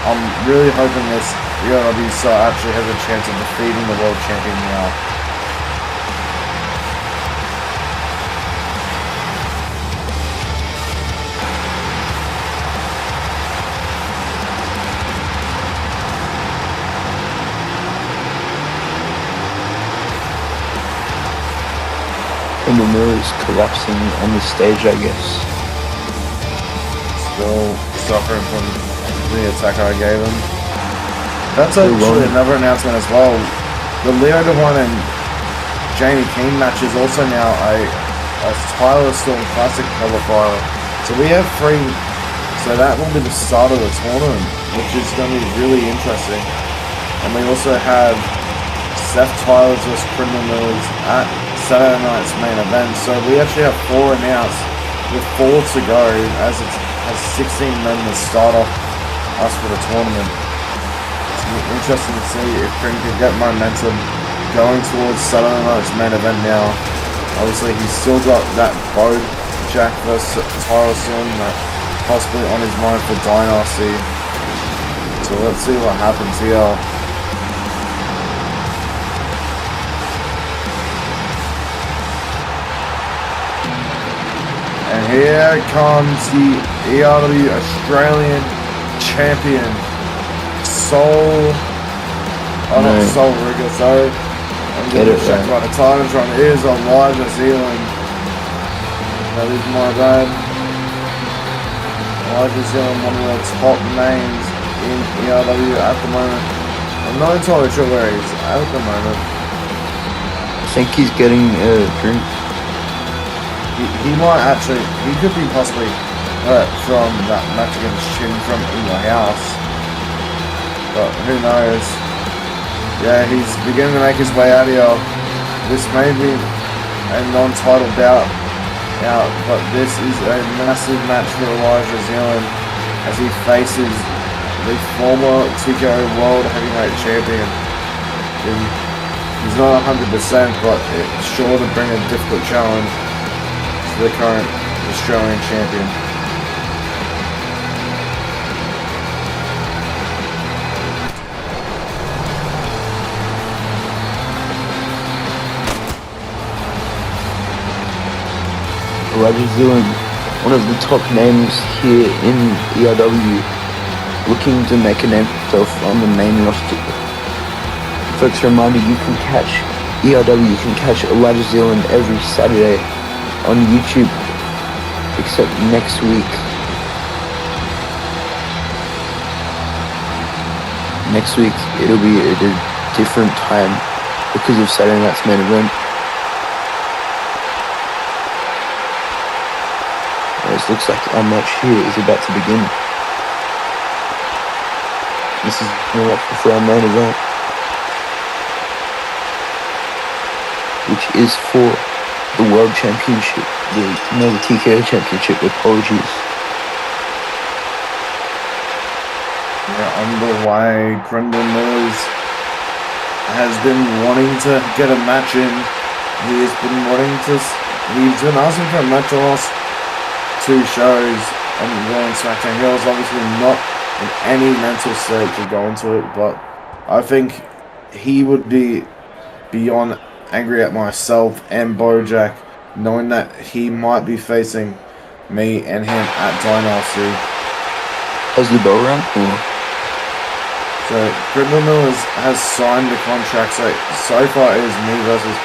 I'm really hoping this ERW star actually has a chance of defeating the world champion now. And the mirror's collapsing on the stage, I guess. Still suffering from the attack I gave him. That's actually another announcement as well. The Leo Devine and Jamie King match is also now a Tyler Storm Classic qualifier. So we have three. So that will be the start of the tournament, which is going to be really interesting. And we also have Seth Tyler's vs. Crandall Millers at Saturday night's main event. So we actually have 4 announced with 4 to go, as it has 16 men to start off us for the tournament. It's interesting to see if Pring can get momentum going towards Saturday night's main event now. Obviously he's still got that Bo Jack vs. Tyler Storm that possibly on his mind for Dynasty. So let's see what happens here. And here comes the ERW Australian champion, Soul Rigger, sorry. I'm getting checked by the Titans run. It is Elijah Zealand. That is my bad. Elijah Zealand, one of the top names in ERW at the moment. I'm not entirely sure where he's at the moment. I think he's getting a drink. He might actually, he could be possibly hurt from that match against Chin from in your house. But who knows? Yeah, he's beginning to make his way out here. This may be a non-title bout out, but this is a massive match for Elijah Zealand as he faces the former TKO World Heavyweight Champion in He's not 100%, but it's sure to bring a difficult challenge to the current Australian champion. Elijah Zealand, one of the top names here in ERW, looking to make a name for himself on the main roster. Folks, a reminder, you can catch ERW, you can catch Elijah Zealand every Saturday on YouTube, except next week. Next week, it'll be at a different time because of Saturday night's main event. It looks like our match here is about to begin. This is the match for our main event, which is for the World Championship, the TKO Championship. Apologies. Yeah, underway. Grendel Mills has been wanting to get a match in. He's been asking for a match the last 2 shows on Raw and SmackDown. He was obviously not in any mental state to go into it, but I think he would be beyond angry at myself and Bojack, knowing that he might be facing me and him at Dynasty. Has the bell rung? So Grindle Mills has signed the contract, so far it is me versus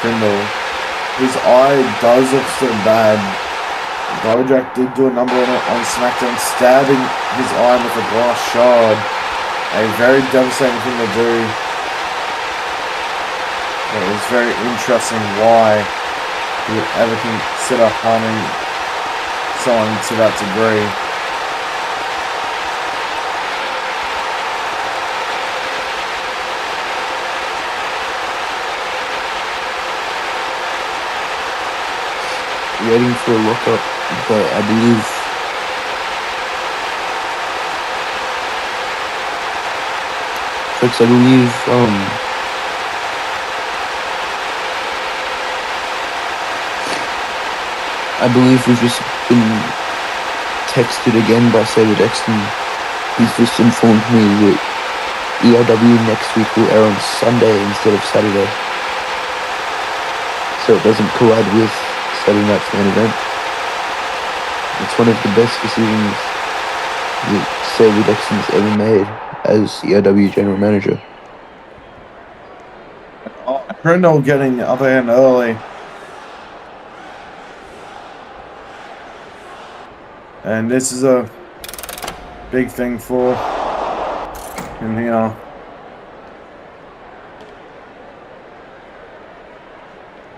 Grindle. His eye does look still bad. Bojack did do a number on it on SmackDown, stabbing his eye with a glass shard. A very devastating thing to do. It was very interesting why he would ever consider harming someone to that degree. Waiting for a lockup, but I believe we've just been texted again by Saber Dexton. He's just informed me that ERW next week will air on Sunday instead of Saturday, so it doesn't collide with Saturday night's main event. It's one of the best decisions that Saber Dexton's ever made as ERW general manager. Grindle getting the upper hand early. And this is a big thing for him here.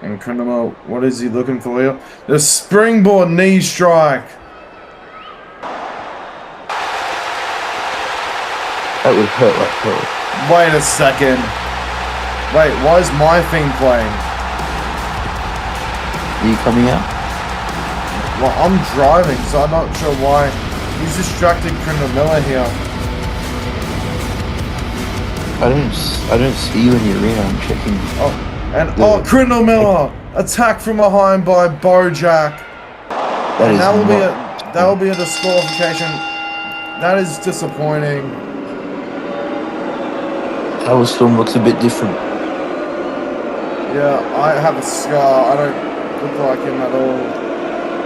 And Grindle, what is he looking for here? The springboard knee strike. That would hurt like hell. Wait a second. Wait, why is my thing playing? Are you coming out? Well, I'm driving, so I'm not sure why. He's distracting Grindle Miller here. I don't see you in the arena. I'm checking. Grindle Miller attacked from behind by Bojack. That will be a disqualification. That is disappointing. Powerstorm looks a bit different. Yeah, I have a scar. I don't look like him at all.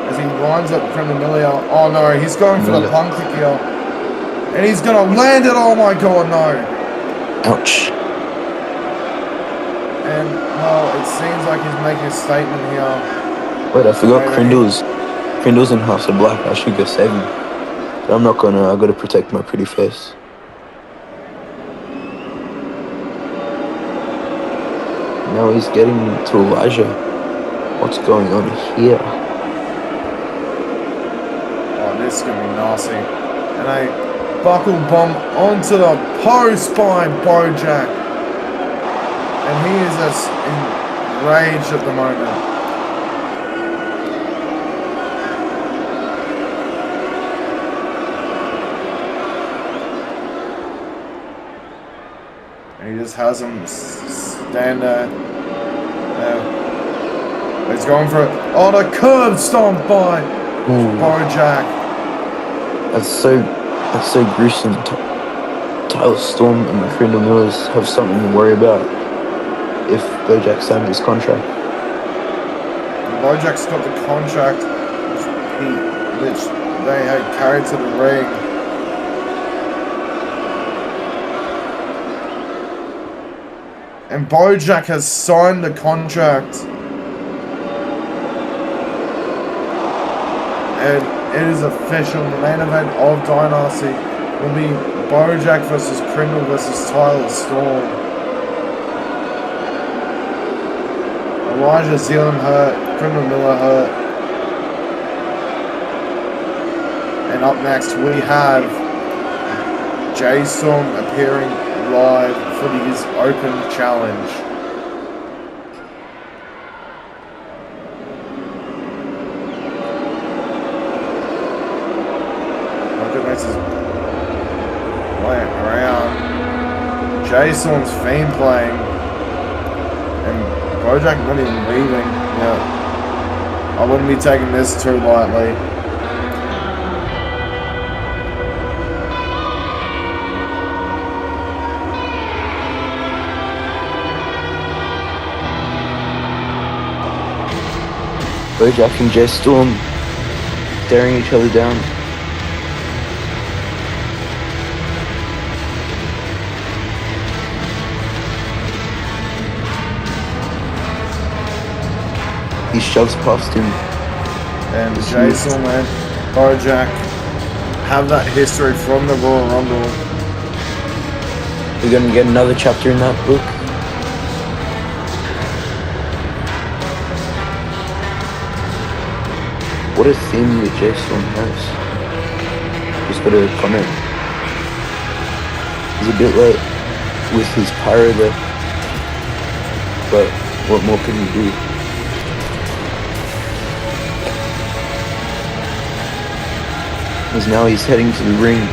As he winds up Grindle Miller. Oh no, he's going for the punk kick here. And he's gonna land it. Oh my god, no. Ouch. And, well, it seems like he's making a statement here. Wait, I forgot Crindle's in House of Black. I should go save him. But I'm not gonna. I gotta protect my pretty face. Now he's getting to Elijah. What's going on here? Oh, this is gonna be nasty. And a buckle bomb onto the post by Bojack. And he is just enraged at the moment. And he just has him stand there. He's going for it. Oh, the curb stomp by Ooh, Bojack. that's so gruesome. Tyler Storm and Crandall Mills have something to worry about if Bojack signs his contract. Bojack's got the contract which they had carried to the ring. And Bojack has signed the contract. And it is official. The main event of Dynasty will be Bojack versus Crandall versus Tyler Storm. Elijah Zealand hurt. Crandall Miller hurt. And up next we have Jay Storm appearing live for his open challenge. Makes his way around. Jay Storm's theme playing. And Bojack not even leaving. Yeah. I wouldn't be taking this too lightly. Bojack and Jay Storm staring each other down. He shoves past him. And Jay Storm and Bojack have that history from the Royal Rumble. We're gonna get another chapter in that book. What a theme that Jay Storm has. Just got a comment. He's a bit late with his pyro there, but what more can you do? Because now he's heading to the ring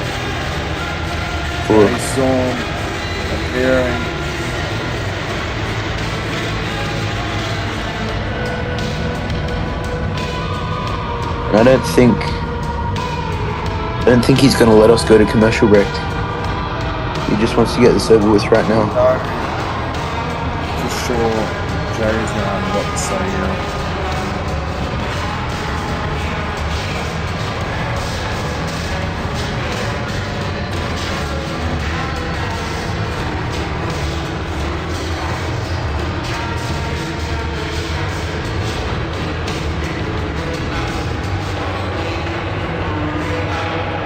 for Jay Storm appearing. I don't think he's going to let us go to commercial break. He just wants to get this over with right now. No. For sure, Jay's going to have a lot to say here.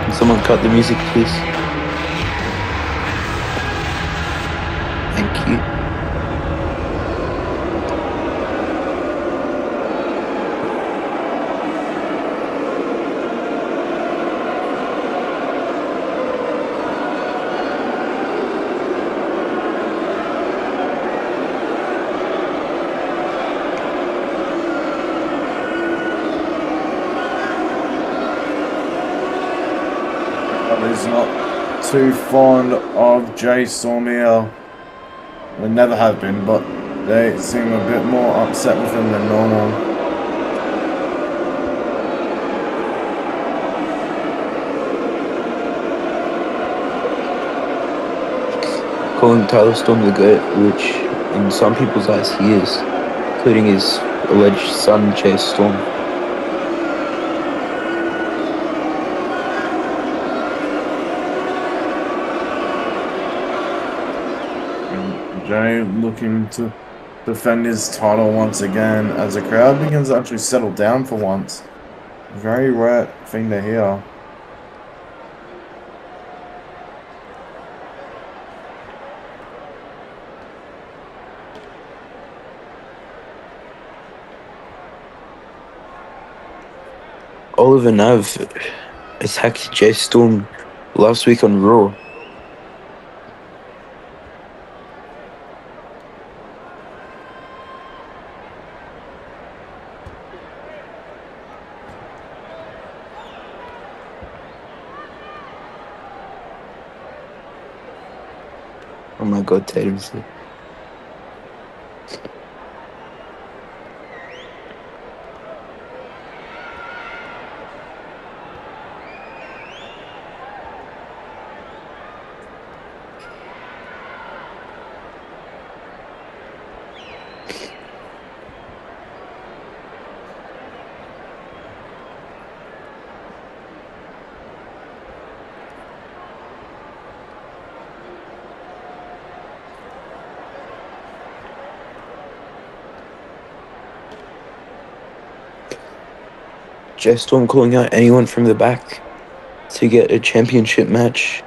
Can someone cut the music, please? Thank you. He's not too fond of Jay Storm here. They never have been, but they seem a bit more upset with him than normal. Calling Tyler Storm the GOAT, which in some people's eyes he is, including his alleged son, Jay Storm. Jay looking to defend his title once again as the crowd begins to actually settle down for once. Very rare thing to hear. Oliver Nav attacked Jay Storm last week on Raw. my god, Tatum's there. Jay Storm calling out anyone from the back to get a championship match.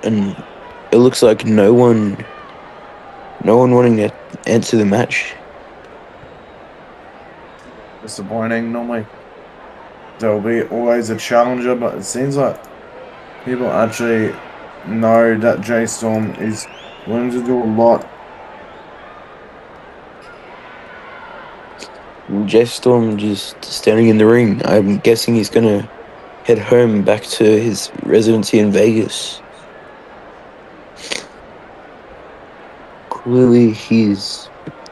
And it looks like no one wanting to enter the match. Disappointing. Normally, there'll be always a challenger, but it seems like people actually know that J Storm is willing to do a lot. Jay Storm just standing in the ring. I'm guessing he's gonna head home back to his residency in Vegas. Clearly, he's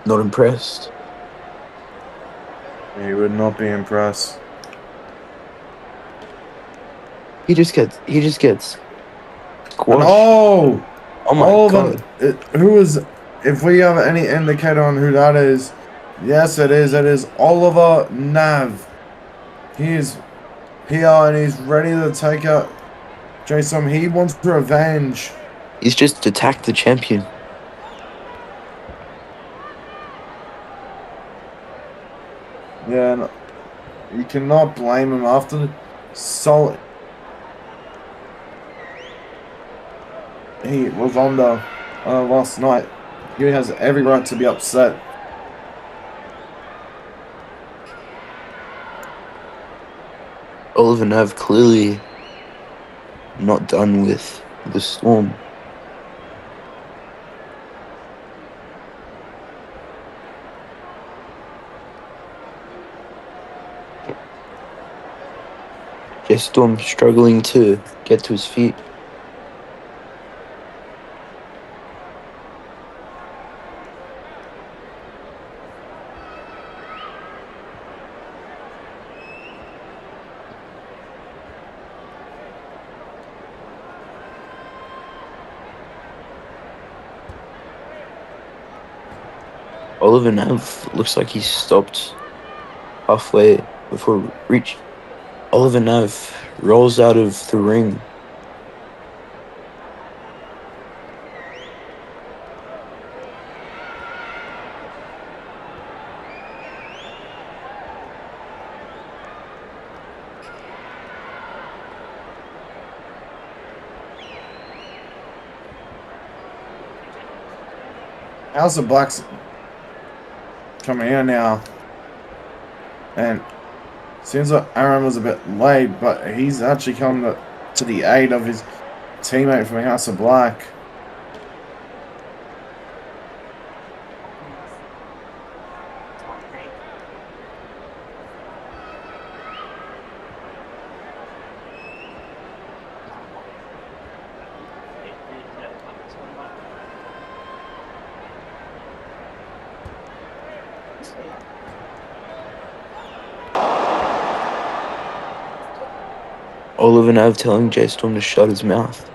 not impressed. He would not be impressed. He just gets And squashed. oh My god! Who is? If we have any indicator on who that is, yes, it is. It is Oliver Nav. He is here and he's ready to take out Jason. He wants revenge. He's just attacked the champion. Yeah, and you cannot blame him after the solid he was under last night. He has every right to be upset. Oliver Nav clearly not done with the Storm. Jay Storm struggling to get to his feet. Oliver Nav looks like he stopped halfway before reach. Oliver Nav rolls out of the ring. House of Black's coming in now. And seems like Aaron was a bit late, but he's actually come to the aid of his teammate from House of Black. Oliver Nav telling Jay Storm to shut his mouth.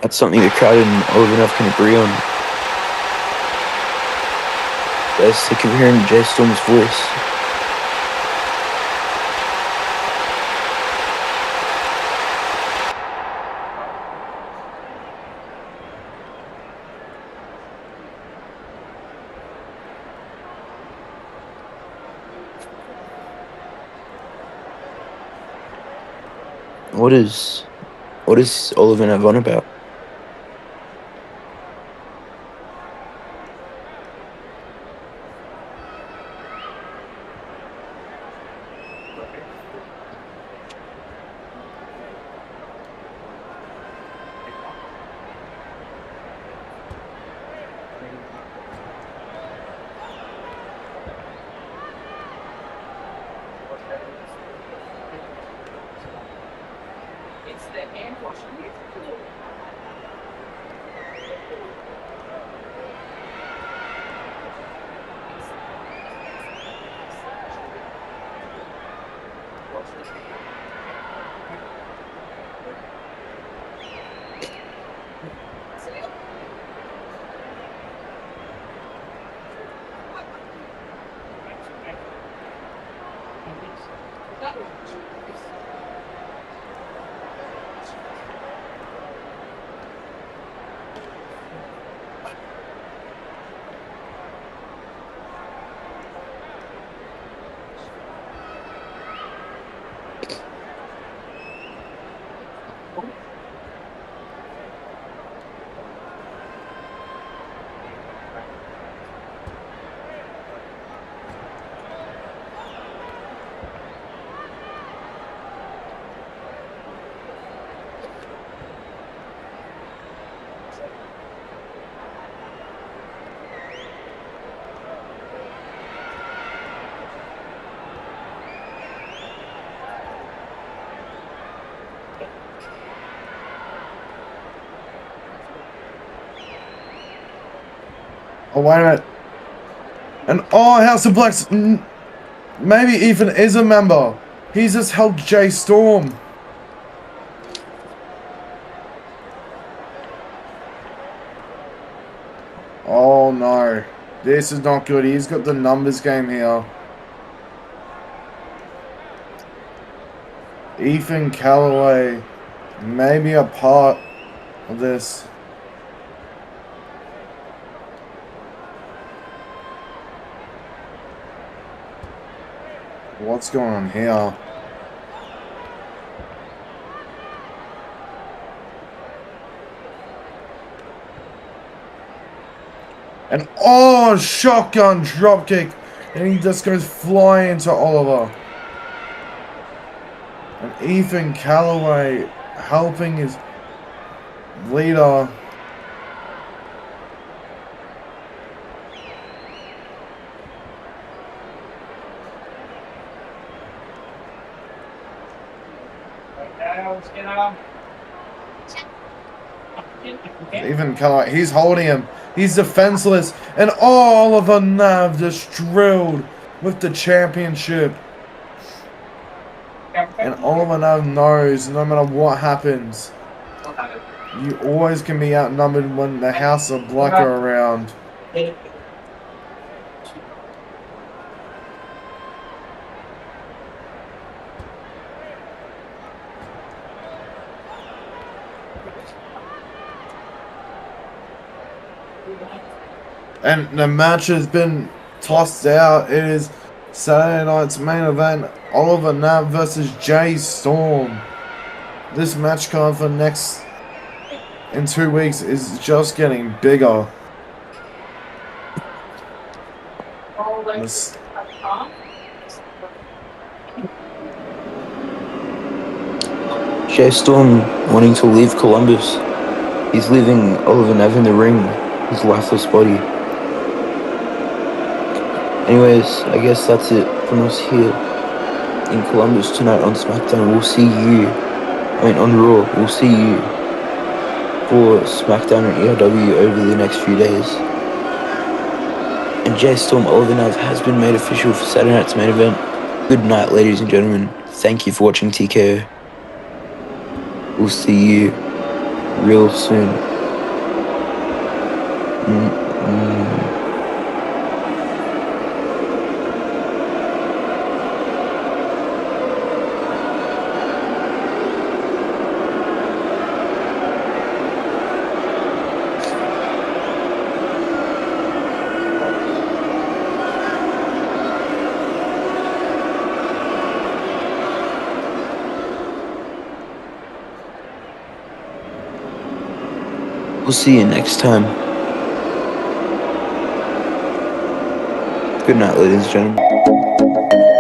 That's something the crowd and Oliver Nav can agree on. They're sick of hearing Jay Storm's voice. What is Oliver Nav on about? Oh, wait a minute. And House of Blacks. Maybe Ethan is a member. He's just helped Jay Storm. Oh no. This is not good. He's got the numbers game here. Ethan Callaway may be a part of this. What's going on here? And shotgun dropkick. And he just goes flying into Oliver. And Ethan Callaway helping his leader. Even Callaway, he's holding him. He's defenseless. And Oliver Nav just drilled with the championship. And Oliver Nav knows no matter what happens, you always can be outnumbered when the House of Black are around. And the match has been tossed out. It is Saturday night's main event, Oliver Nav versus Jay Storm. This match card for in 2 weeks is just getting bigger. This, Jay Storm wanting to leave Columbus. He's leaving Oliver Nav in the ring, his lifeless body. Anyways, I guess that's it from us here in Columbus tonight on SmackDown. We'll see you, on Raw, we'll see you for SmackDown and ERW over the next few days. And Jay Storm Oliver Nav has been made official for Saturday night's main event. Good night, ladies and gentlemen. Thank you for watching TKO. We'll see you real soon. We'll see you next time. Good night, ladies and gentlemen.